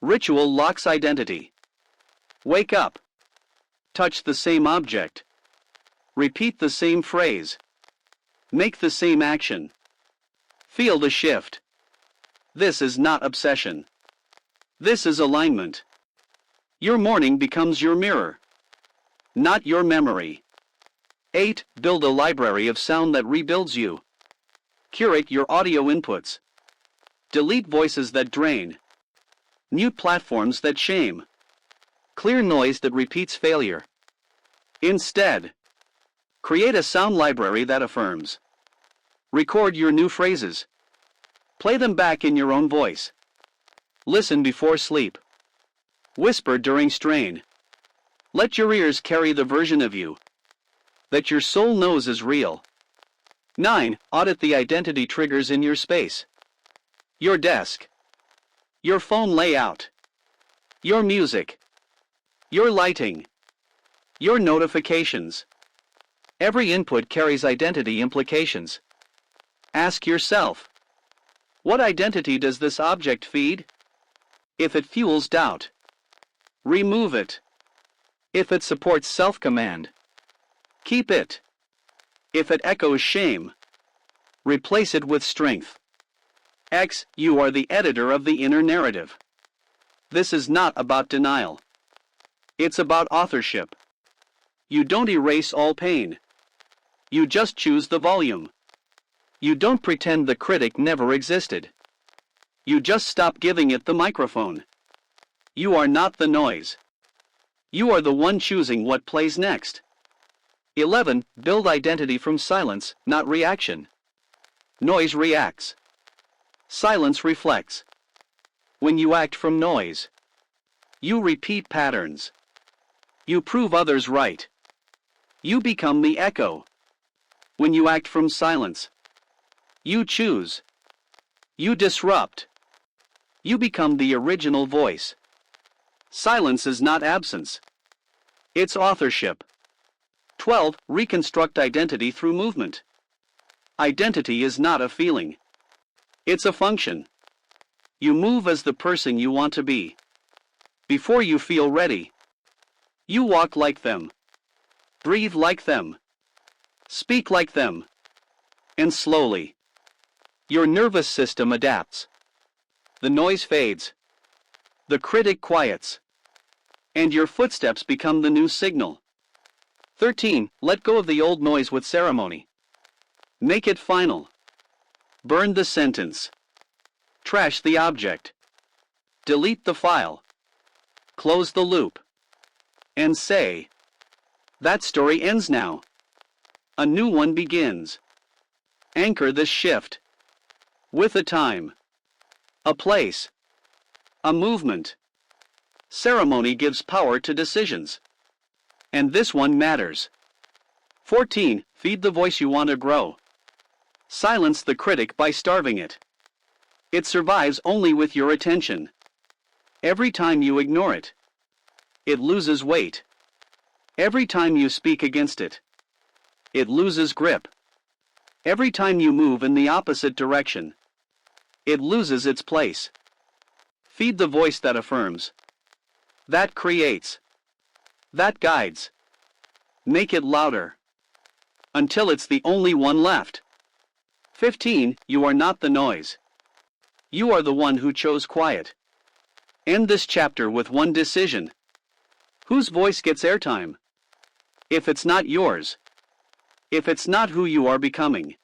A: Ritual locks identity. Wake up. Touch the same object. Repeat the same phrase. Make the same action. Feel the shift. This is not obsession. This is alignment. Your morning becomes your mirror, not your memory. 8. Build a library of sound that rebuilds you. Curate your audio inputs. Delete voices that drain. Mute platforms that shame. Clear noise that repeats failure. Instead, create a sound library that affirms. Record your new phrases. Play them back in your own voice. Listen before sleep. Whisper during strain. Let your ears carry the version of you that your soul knows is real. 9. Audit the identity triggers in your space. Your desk. Your phone layout. Your music. Your lighting. Your notifications. Every input carries identity implications. Ask yourself, what identity does this object feed? If it fuels doubt, remove it. If it supports self-command, keep it. If it echoes shame, replace it with strength. X. You are the editor of the inner narrative. This is not about denial. It's about authorship. You don't erase all pain. You just choose the volume. You don't pretend the critic never existed. You just stop giving it the microphone. You are not the noise. You are the one choosing what plays next. 11. Build identity from silence, not reaction. Noise reacts. Silence reflects. When you act from noise, you repeat patterns. You prove others right. You become the echo. When you act from silence, you choose. You disrupt. You become the original voice. Silence is not absence. It's authorship. 12. Reconstruct identity through movement. Identity is not a feeling. It's a function. You move as the person you want to be. Before you feel ready, you walk like them. Breathe like them. Speak like them. And slowly, your nervous system adapts. The noise fades. The critic quiets. And your footsteps become the new signal. 13. Let go of the old noise with ceremony. Make it final. Burn the sentence. Trash the object. Delete the file. Close the loop. And say, that story ends now. A new one begins. Anchor this shift. With a time. A place. A movement. Ceremony gives power to decisions. And this one matters. 14. Feed the voice you want to grow. Silence the critic by starving it. It survives only with your attention. Every time you ignore it, it loses weight. Every time you speak against it, it loses grip. Every time you move in the opposite direction, it loses its place. Feed the voice that affirms, that creates, that guides. Make it louder, until it's the only one left. 15. You are not the noise. You are the one who chose quiet. End this chapter with one decision. Whose voice gets airtime? If it's not yours. If it's not who you are becoming.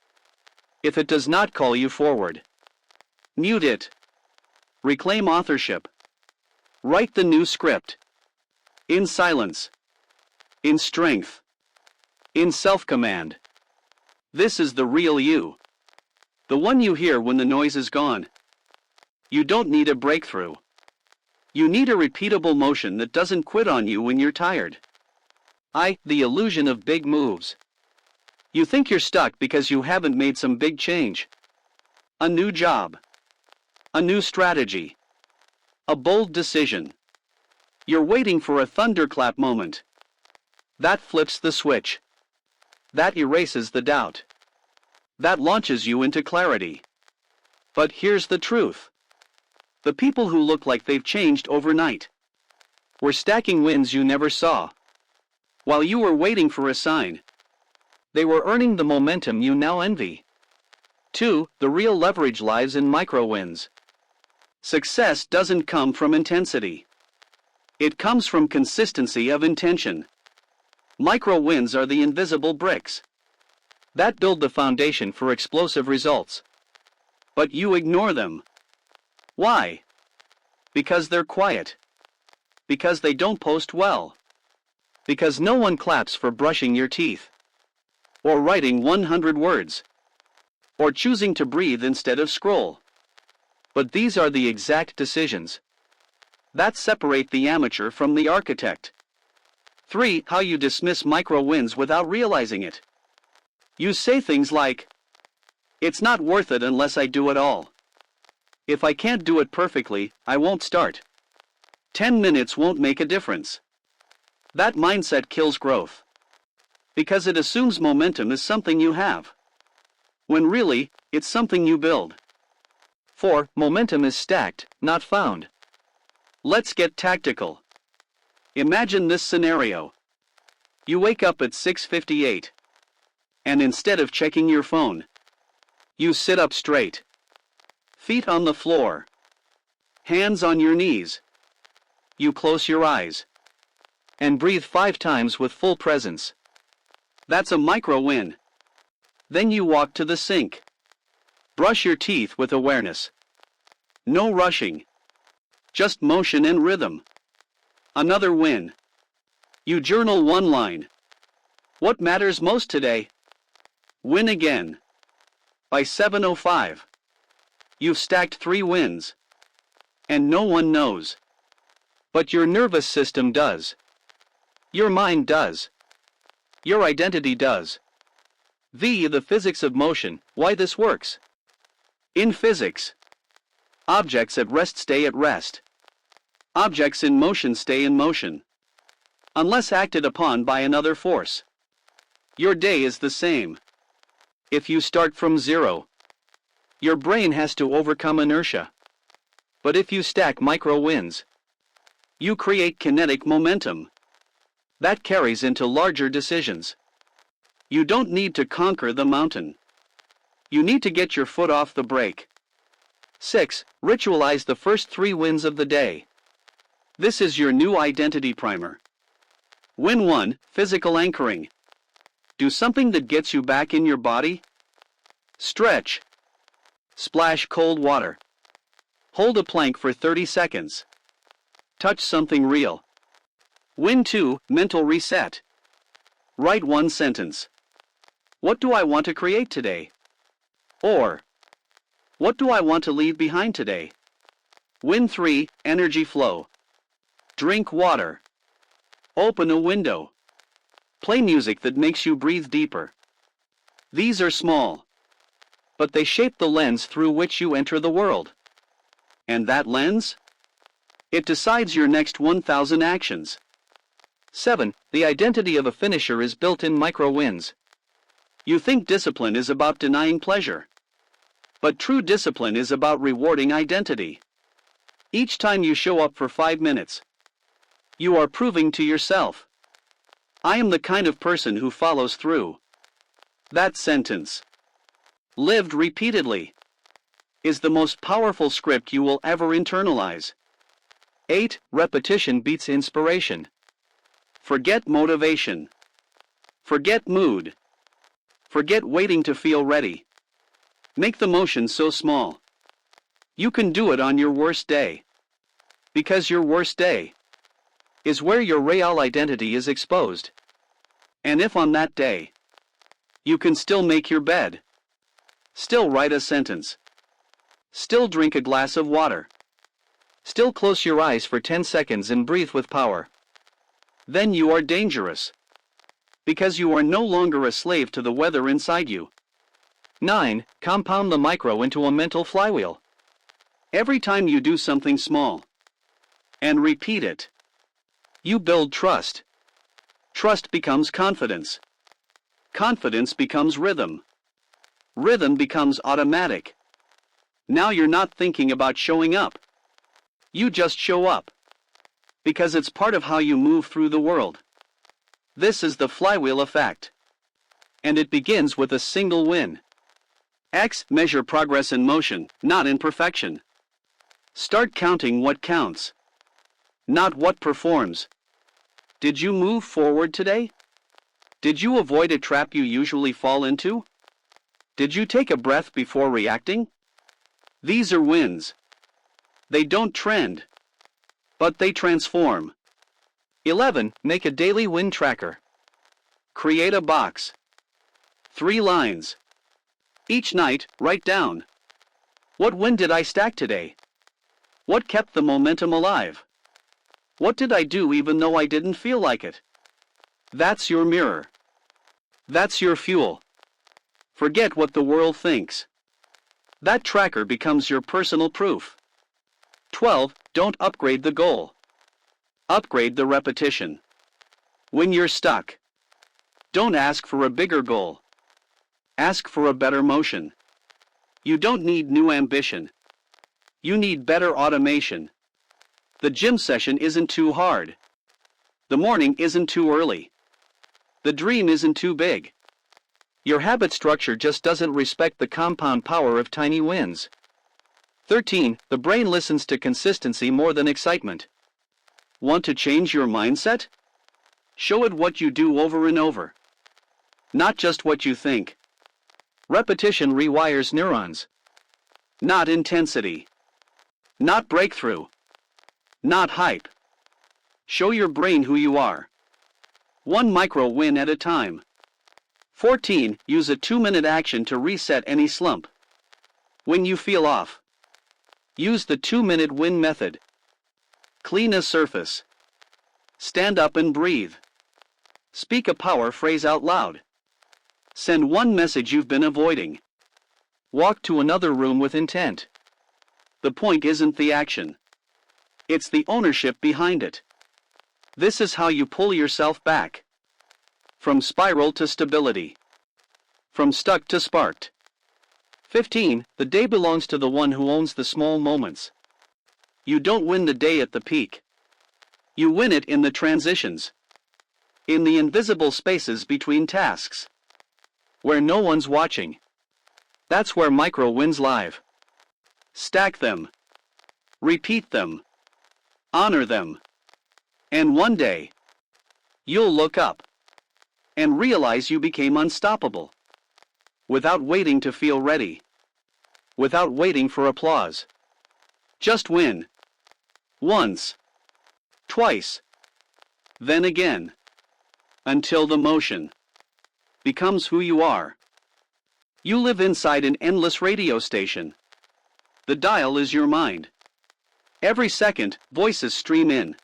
A: If it does not call you forward. Mute it. Reclaim authorship. Write the new script. In silence. In strength. In self-command. This is the real you. The one you hear when the noise is gone. You don't need a breakthrough. You need a repeatable motion that doesn't quit on you when you're tired. The illusion of big moves. You think you're stuck because you haven't made some big change. A new job. A new strategy. A bold decision. You're waiting for a thunderclap moment. That flips the switch. That erases the doubt. That launches you into clarity. But here's the truth. The people who look like they've changed overnight were stacking wins you never saw. While you were waiting for a sign, they were earning the momentum you now envy. 2. The real leverage lies in micro wins. Success doesn't come from intensity. It comes from consistency of intention. Micro wins are the invisible bricks that build the foundation for explosive results. But you ignore them. Why? Because they're quiet. Because they don't post well. Because no one claps for brushing your teeth. Or writing 100 words. Or choosing to breathe instead of scroll. But these are the exact decisions that separate the amateur from the architect. 3. How you dismiss micro wins without realizing it. You say things like, it's not worth it unless I do it all. If I can't do it perfectly, I won't start. 10 minutes won't make a difference. That mindset kills growth. Because it assumes momentum is something you have, when really, it's something you build. 4. Momentum is stacked, not found. Let's get tactical. Imagine this scenario. You wake up at 6:58. And instead of checking your phone, you sit up straight. Feet on the floor. Hands on your knees. You close your eyes. And breathe 5 times with full presence. That's a micro win. Then you walk to the sink. Brush your teeth with awareness. No rushing. Just motion and rhythm. Another win. You journal one line. What matters most today? Win again. By 7:05. You've stacked 3 wins. And no one knows. But your nervous system does. Your mind does. Your identity does. The physics of motion, why this works. In physics, objects at rest stay at rest. Objects in motion stay in motion. Unless acted upon by another force. Your day is the same. If you start from 0, your brain has to overcome inertia. But if you stack micro wins, you create kinetic momentum. That carries into larger decisions. You don't need to conquer the mountain. You need to get your foot off the brake. 6. Ritualize the first 3 wins of the day. This is your new identity primer. Win 1, physical anchoring. Do something that gets you back in your body. Stretch. Splash cold water. Hold a plank for 30 seconds. Touch something real. Win 2, mental reset. Write 1 sentence. What do I want to create today? Or, what do I want to leave behind today? Win 3, energy flow. Drink water. Open a window. Play music that makes you breathe deeper. These are small, but they shape the lens through which you enter the world. And that lens? It decides your next 1,000 actions. 7. The identity of a finisher is built in micro wins. You think discipline is about denying pleasure. But true discipline is about rewarding identity. Each time you show up for 5 minutes, you are proving to yourself, I am the kind of person who follows through. That sentence, lived repeatedly, is the most powerful script you will ever internalize.
B: 8. Repetition beats inspiration.
A: Forget motivation. Forget mood. Forget waiting to feel ready. Make the motion so small. You can do it on your worst day. Because your worst day
B: is where your real identity is exposed.
A: And if on that day, you can still make your bed, still write a sentence, still drink a glass of water,
B: still close your eyes for 10 seconds and breathe with power,
A: then you are dangerous. Because you are no longer a slave to the weather inside you.
B: 9. Compound the micro into a mental flywheel.
A: Every time you do something small and repeat it, you build trust. Trust becomes confidence. Confidence becomes rhythm. Rhythm becomes automatic. Now you're not thinking about showing up. You just show up. Because it's part of how you move through the world. This is the flywheel effect. And it begins with a single win. X. Measure progress in motion, not in perfection. Start counting what counts, not what performs. Did you move forward today? Did you avoid a trap you usually fall into? Did you take a breath before reacting? These are wins. They don't trend, but they transform.
B: 11. Make a daily win tracker.
A: Create a box. 3 lines. Each night, write down, what win did I stack today? What kept the momentum alive? What did I do even though I didn't feel like it? That's your mirror. That's your fuel. Forget what the world thinks. That tracker becomes your personal proof. 12. Don't upgrade the goal. Upgrade the repetition. When you're stuck, don't ask for a bigger goal. Ask for a better motion. You don't need new ambition. You need better automation. The gym session isn't too hard. The morning isn't too early. The dream isn't too big.
B: Your habit structure just doesn't respect the compound power of tiny wins. 13. The brain listens to consistency more than excitement.
A: Want to change your mindset? Show it what you do over and over. Not just what you think.
B: Repetition rewires neurons.
A: Not intensity. Not breakthrough. Not hype. Show your brain who you are. 1 micro win at a time. 14. Use a 2-minute action to reset any slump. When you feel off, use the 2-minute win method. Clean a surface. Stand up and breathe. Speak a power phrase out loud. Send one message you've been avoiding.
B: Walk to another room with intent.
A: The point isn't the action. It's the ownership behind it. This is how you pull yourself back. From spiral to stability. From stuck to sparked.
B: 15. The day belongs to the one who owns the small moments.
A: You don't win the day at the peak. You win it in the transitions. In the invisible spaces between tasks.
B: Where no one's watching. That's where micro wins live.
A: Stack them. Repeat them. Honor them. And one day, you'll look up and realize you became unstoppable. Without waiting to feel ready. Without waiting for applause. Just win. Once. Twice. Then again. Until the motion becomes who you are. You live inside an endless radio station. The dial is your mind. Every second, voices stream in.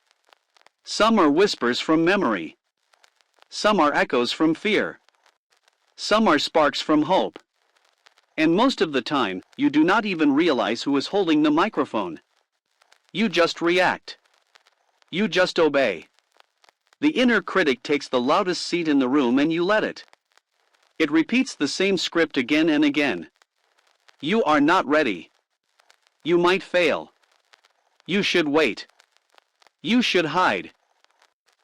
A: Some are whispers from memory. Some are echoes from fear. Some are sparks from hope. And most of the time, you do not even realize who is holding the microphone. You just react. You just obey. The inner critic takes the loudest seat in the room and you let it. It repeats the same script again and again. You are not ready. You might fail. You should wait. You should hide.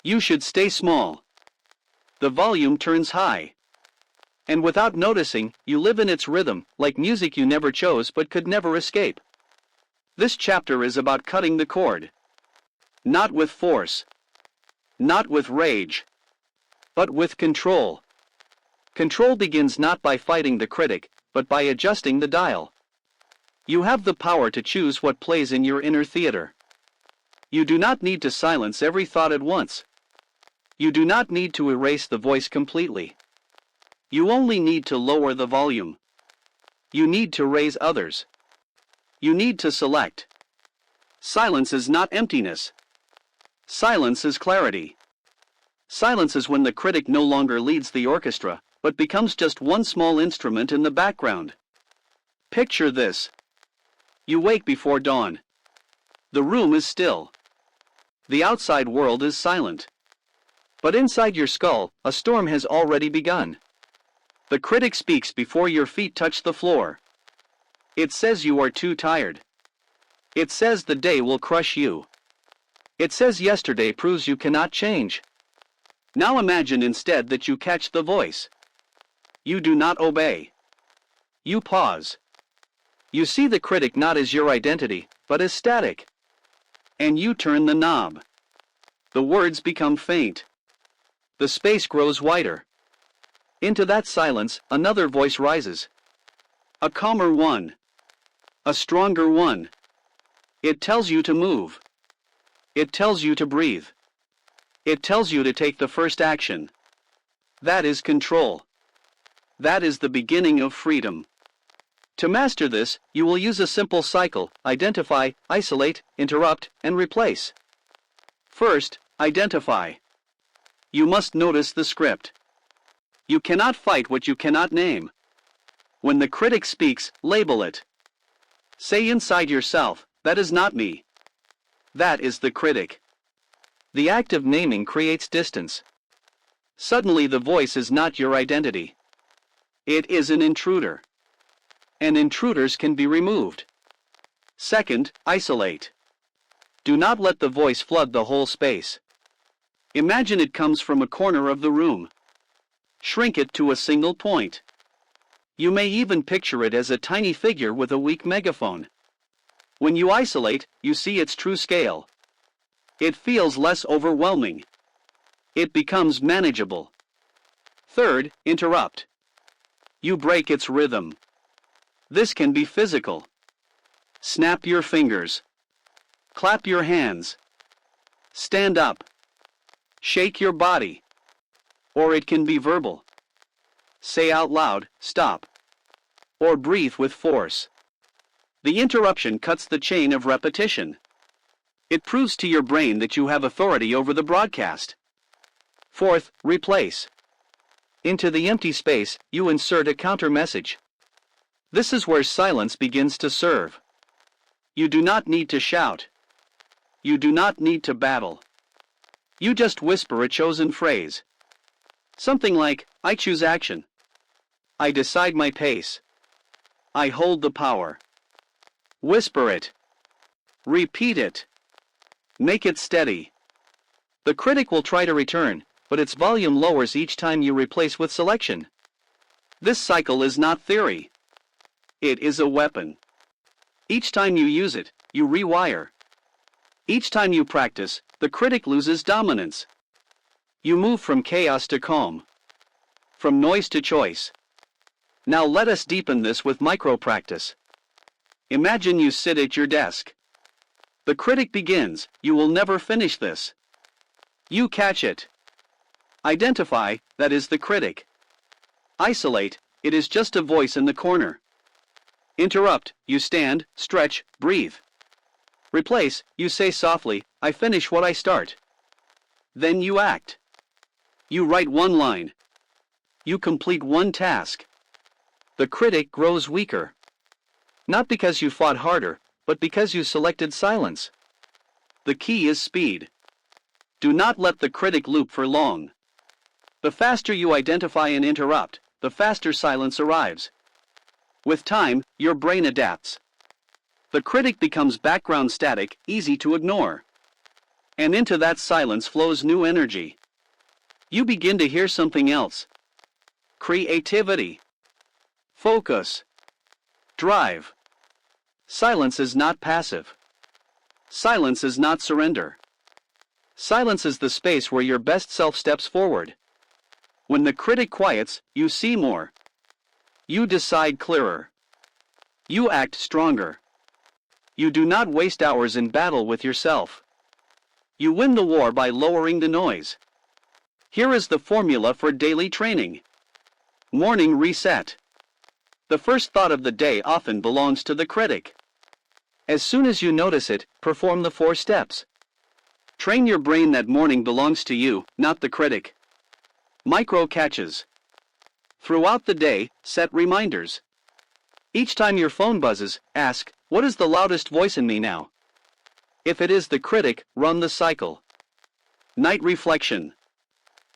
A: You should stay small. The volume turns high. And without noticing, you live in its rhythm, like music you never chose but could never escape. This chapter is about cutting the cord. Not with force. Not with rage. But with control. Control begins not by fighting the critic, but by adjusting the dial. You have the power to choose what plays in your inner theater. You do not need to silence every thought at once. You do not need to erase the voice completely. You only need to lower the volume. You need to raise others. You need to select. Silence is not emptiness. Silence is clarity. Silence is when the critic no longer leads the orchestra, but becomes just one small instrument in the background. Picture this. You wake before dawn. The room is still. The outside world is silent. But inside your skull, a storm has already begun. The critic speaks before your feet touch the floor. It says you are too tired. It says the day will crush you. It says yesterday proves you cannot change. Now imagine instead that you catch the voice. You do not obey. You pause. You see the critic not as your identity, but as static. And you turn the knob. The words become faint. The space grows wider. Into that silence, another voice rises. A calmer one. A stronger one. It tells you to move. It tells you to breathe. It tells you to take the first action. That is control. That is the beginning of freedom. To master this, you will use a simple cycle: identify, isolate, interrupt, and replace. First, identify. You must notice the script. You cannot fight what you cannot name. When the critic speaks, label it. Say inside yourself, that is not me. That is the critic. The act of naming creates distance. Suddenly the voice is not your identity. It is an intruder. And intruders can be removed. Second, isolate. Do not let the voice flood the whole space. Imagine it comes from a corner of the room. Shrink it to a single point. You may even picture it as a tiny figure with a weak megaphone. When you isolate, you see its true scale. It feels less overwhelming. It becomes manageable. Third, interrupt. You break its rhythm. This can be physical. Snap your fingers. Clap your hands. Stand up. Shake your body. Or it can be verbal. Say out loud, stop. Or breathe with force. The interruption cuts the chain of repetition. It proves to your brain that you have authority over the broadcast. Fourth, replace. Into the empty space, you insert a counter message. This is where silence begins to serve. You do not need to shout. You do not need to battle. You just whisper a chosen phrase. Something like, I choose action. I decide my pace. I hold the power. Whisper it. Repeat it. Make it steady. The critic will try to return, but its volume lowers each time you replace with selection. This cycle is not theory. It is a weapon. Each time you use it, you rewire. Each time you practice, the critic loses dominance. You move from chaos to calm. From noise to choice. Now let us deepen this with micro-practice. Imagine you sit at your desk. The critic begins, you will never finish this. You catch it. Identify, that is the critic. Isolate, it is just a voice in the corner. Interrupt, you stand, stretch, breathe. Replace, you say softly, I finish what I start. Then you act. You write one line. You complete one task. The critic grows weaker. Not because you fought harder, but because you selected silence. The key is speed. Do not let the critic loop for long. The faster you identify and interrupt, the faster silence arrives. With time, your brain adapts. The critic becomes background static, easy to ignore. And into that silence flows new energy. You begin to hear something else. Creativity. Focus. Drive. Silence is not passive. Silence is not surrender. Silence is the space where your best self steps forward. When the critic quiets, you see more. You decide clearer. You act stronger. You do not waste hours in battle with yourself. You win the war by lowering the noise. Here is the formula for daily training. Morning reset. The first thought of the day often belongs to the critic. As soon as you notice it, perform the 4 steps. Train your brain that morning belongs to you, not the critic. Micro catches. Throughout the day, set reminders. Each time your phone buzzes, ask, what is the loudest voice in me now? If it is the critic, run the cycle. Night reflection.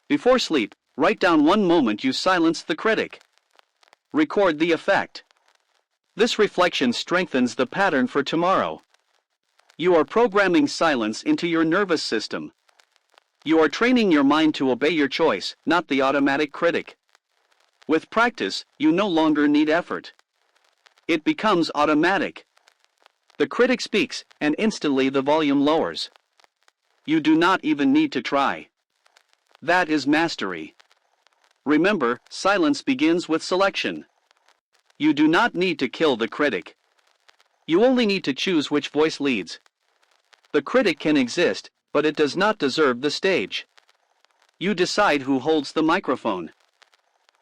A: Before sleep, write down one moment you silenced the critic. Record the effect. This reflection strengthens the pattern for tomorrow. You are programming silence into your nervous system. You are training your mind to obey your choice, not the automatic critic. With practice, you no longer need effort. It becomes automatic. The critic speaks, and instantly the volume lowers. You do not even need to try. That is mastery. Remember, silence begins with selection. You do not need to kill the critic. You only need to choose which voice leads. The critic can exist, but it does not deserve the stage. You decide who holds the microphone.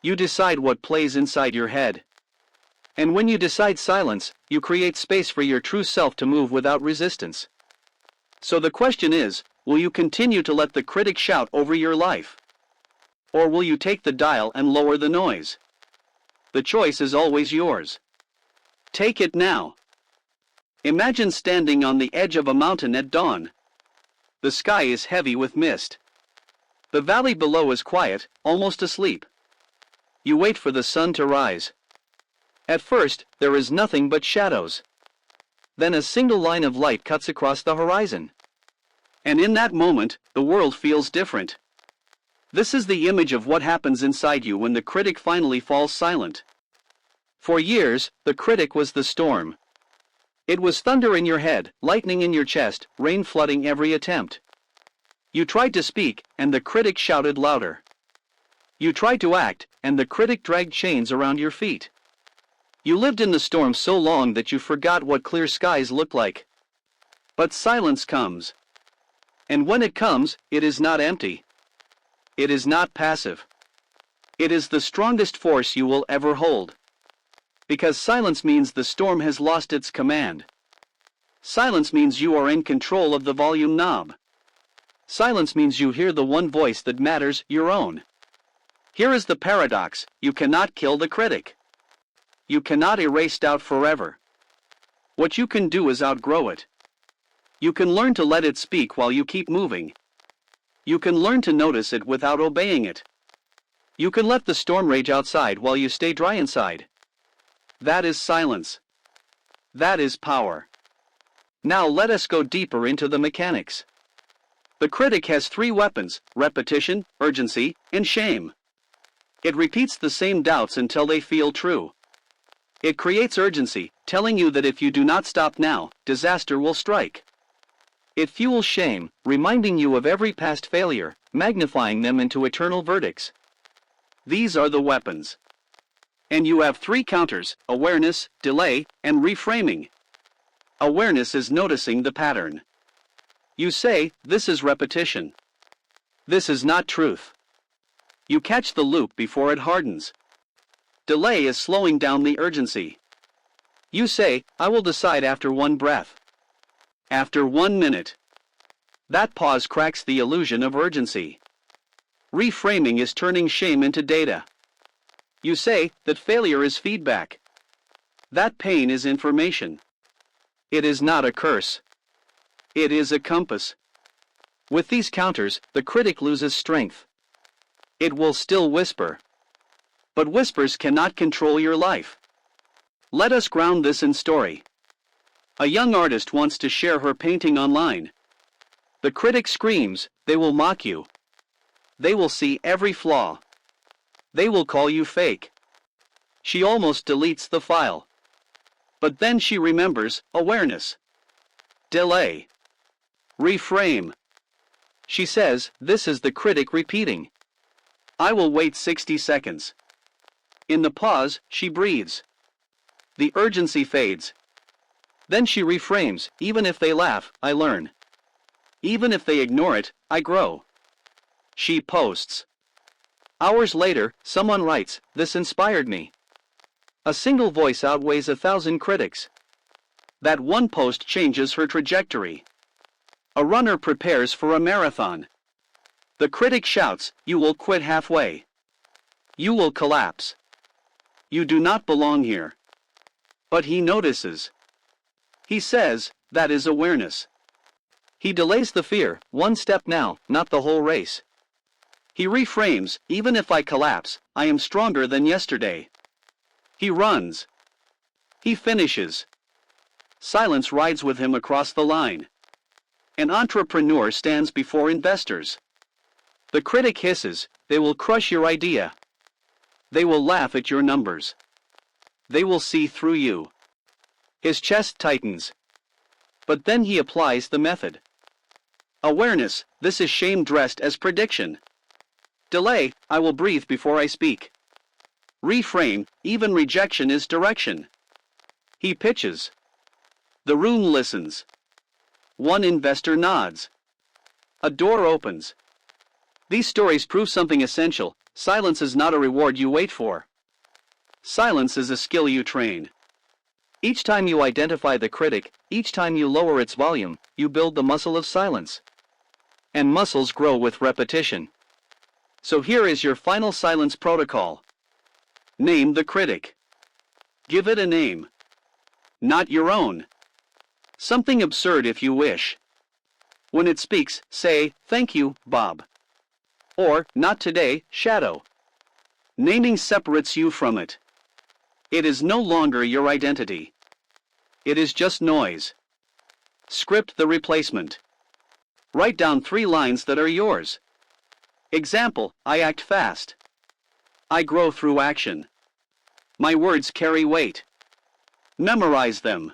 A: You decide what plays inside your head. And when you decide silence, you create space for your true self to move without resistance. So the question is, will you continue to let the critic shout over your life? Or will you take the dial and lower the noise? The choice is always yours. Take it now. Imagine standing on the edge of a mountain at dawn. The sky is heavy with mist. The valley below is quiet, almost asleep. You wait for the sun to rise. At first, there is nothing but shadows. Then a single line of light cuts across the horizon. And in that moment, the world feels different. This is the image of what happens inside you when the critic finally falls silent. For years, the critic was the storm. It was thunder in your head, lightning in your chest, rain flooding every attempt. You tried to speak, and the critic shouted louder. You tried to act, and the critic dragged chains around your feet. You lived in the storm so long that you forgot what clear skies look like. But silence comes. And when it comes, it is not empty. It is not passive. It is the strongest force you will ever hold. Because silence means the storm has lost its command. Silence means you are in control of the volume knob. Silence means you hear the one voice that matters, your own. Here is the paradox: you cannot kill the critic. You cannot erase doubt forever. What you can do is outgrow it. You can learn to let it speak while you keep moving. You can learn to notice it without obeying it. You can let the storm rage outside while you stay dry inside. That is silence. That is power. Now let us go deeper into the mechanics. The critic has 3 weapons: repetition, urgency, and shame. It repeats the same doubts until they feel true. It creates urgency, telling you that if you do not stop now, disaster will strike. It fuels shame, reminding you of every past failure, magnifying them into eternal verdicts. These are the weapons. And you have 3 counters: awareness, delay, and reframing. Awareness is noticing the pattern. You say, this is repetition. This is not truth. You catch the loop before it hardens. Delay is slowing down the urgency. You say, I will decide after 1 breath. After 1 minute. That pause cracks the illusion of urgency. Reframing is turning shame into data. You say that failure is feedback. That pain is information. It is not a curse. It is a compass. With these counters, the critic loses strength. It will still whisper. But whispers cannot control your life. Let us ground this in story. A young artist wants to share her painting online. The critic screams, they will mock you. They will see every flaw. They will call you fake. She almost deletes the file. But then she remembers awareness. Delay. Reframe. She says, this is the critic repeating. I will wait 60 seconds. In the pause, she breathes. The urgency fades. Then she reframes, even if they laugh, I learn. Even if they ignore it, I grow. She posts. Hours later, someone writes, this inspired me. A single voice outweighs 1,000 critics. That one post changes her trajectory. A runner prepares for a marathon. The critic shouts, you will quit halfway. You will collapse. You do not belong here. But he notices. He says, that is awareness. He delays the fear, one step now, not the whole race. He reframes, even if I collapse, I am stronger than yesterday. He runs. He finishes. Silence rides with him across the line. An entrepreneur stands before investors. The critic hisses, they will crush your idea. They will laugh at your numbers. They will see through you. His chest tightens. But then he applies the method. Awareness, this is shame dressed as prediction. Delay, I will breathe before I speak. Reframe, even rejection is direction. He pitches. The room listens. One investor nods. A door opens. These stories prove something essential. Silence is not a reward you wait for. Silence is a skill you train. Each time you identify the critic, each time you lower its volume, you build the muscle of silence. And muscles grow with repetition. So here is your final silence protocol. Name the critic. Give it a name. Not your own. Something absurd if you wish. When it speaks, say, thank you, Bob. Or, not today, Shadow. Naming separates you from it. It is no longer your identity. It is just noise. Script the replacement. Write down 3 lines that are yours. Example, I act fast. I grow through action. My words carry weight. Memorize them.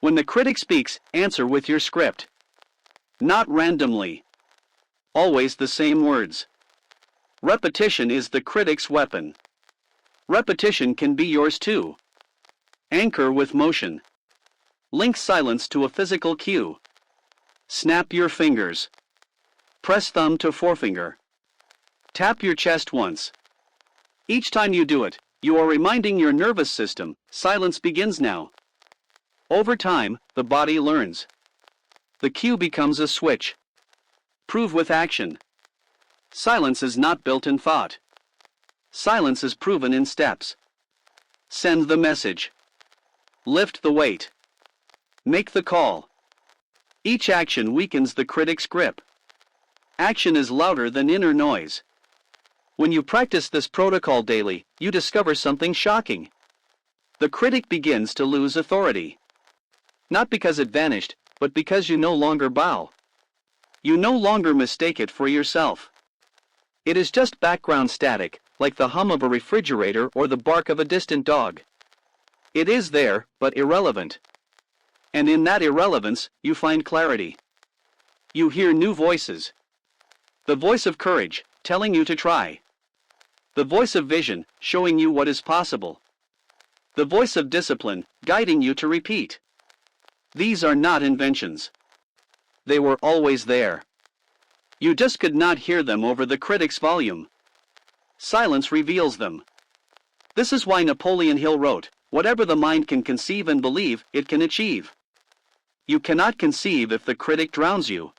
A: When the critic speaks, answer with your script. Not randomly. Always the same words. Repetition is the critic's weapon. Repetition can be yours too. Anchor with motion. Link silence to a physical cue. Snap your fingers. Press thumb to forefinger. Tap your chest once. Each time you do it, you are reminding your nervous system, silence begins now. Over time, the body learns. The cue becomes a switch. Prove with action. Silence is not built in thought. Silence is proven in steps. Send the message. Lift the weight. Make the call. Each action weakens the critic's grip. Action is louder than inner noise. When you practice this protocol daily, you discover something shocking. The critic begins to lose authority. Not because it vanished, but because you no longer bow. You no longer mistake it for yourself. It is just background static, like the hum of a refrigerator or the bark of a distant dog. It is there, but irrelevant. And in that irrelevance, you find clarity. You hear new voices. The voice of courage, telling you to try. The voice of vision, showing you what is possible. The voice of discipline, guiding you to repeat. These are not inventions. They were always there. You just could not hear them over the critic's volume. Silence reveals them. This is why Napoleon Hill wrote, whatever the mind can conceive and believe, it can achieve. You cannot conceive if the critic drowns you.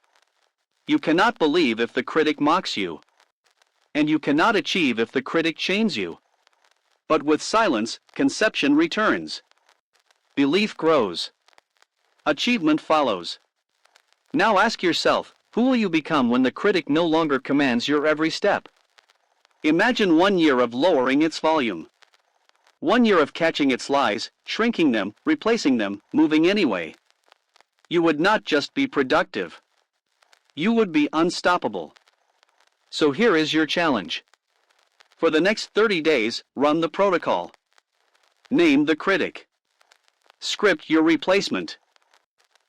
A: You cannot believe if the critic mocks you. And you cannot achieve if the critic chains you. But with silence, conception returns. Belief grows. Achievement follows. Now ask yourself, who will you become when the critic no longer commands your every step? Imagine 1 year of lowering its volume. 1 year of catching its lies, shrinking them, replacing them, moving anyway. You would not just be productive. You would be unstoppable. So here is your challenge. For the next 30 days, run the protocol. Name the critic. Script your replacement.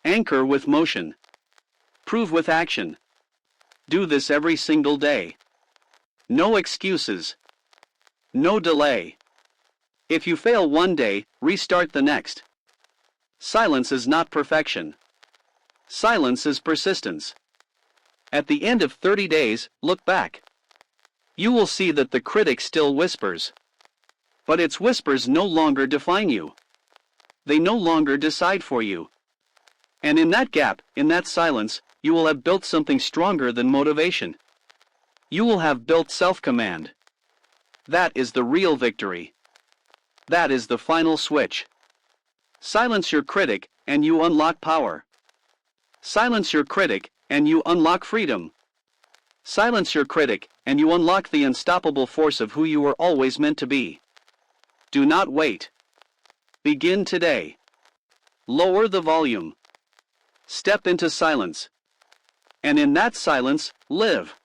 A: Anchor with motion. Prove with action. Do this every single day. No excuses. No delay. If you fail one day, restart the next. Silence is not perfection. Silence is persistence. At the end of 30 days, look back. You will see that the critic still whispers. But its whispers no longer define you. They no longer decide for you. And in that gap, in that silence, you will have built something stronger than motivation. You will have built self-command. That is the real victory. That is the final switch. Silence your critic, and you unlock power. Silence your critic, and you unlock freedom. Silence your critic, and you unlock the unstoppable force of who you were always meant to be. Do not wait. Begin today. Lower the volume. Step into silence. And in that silence, live.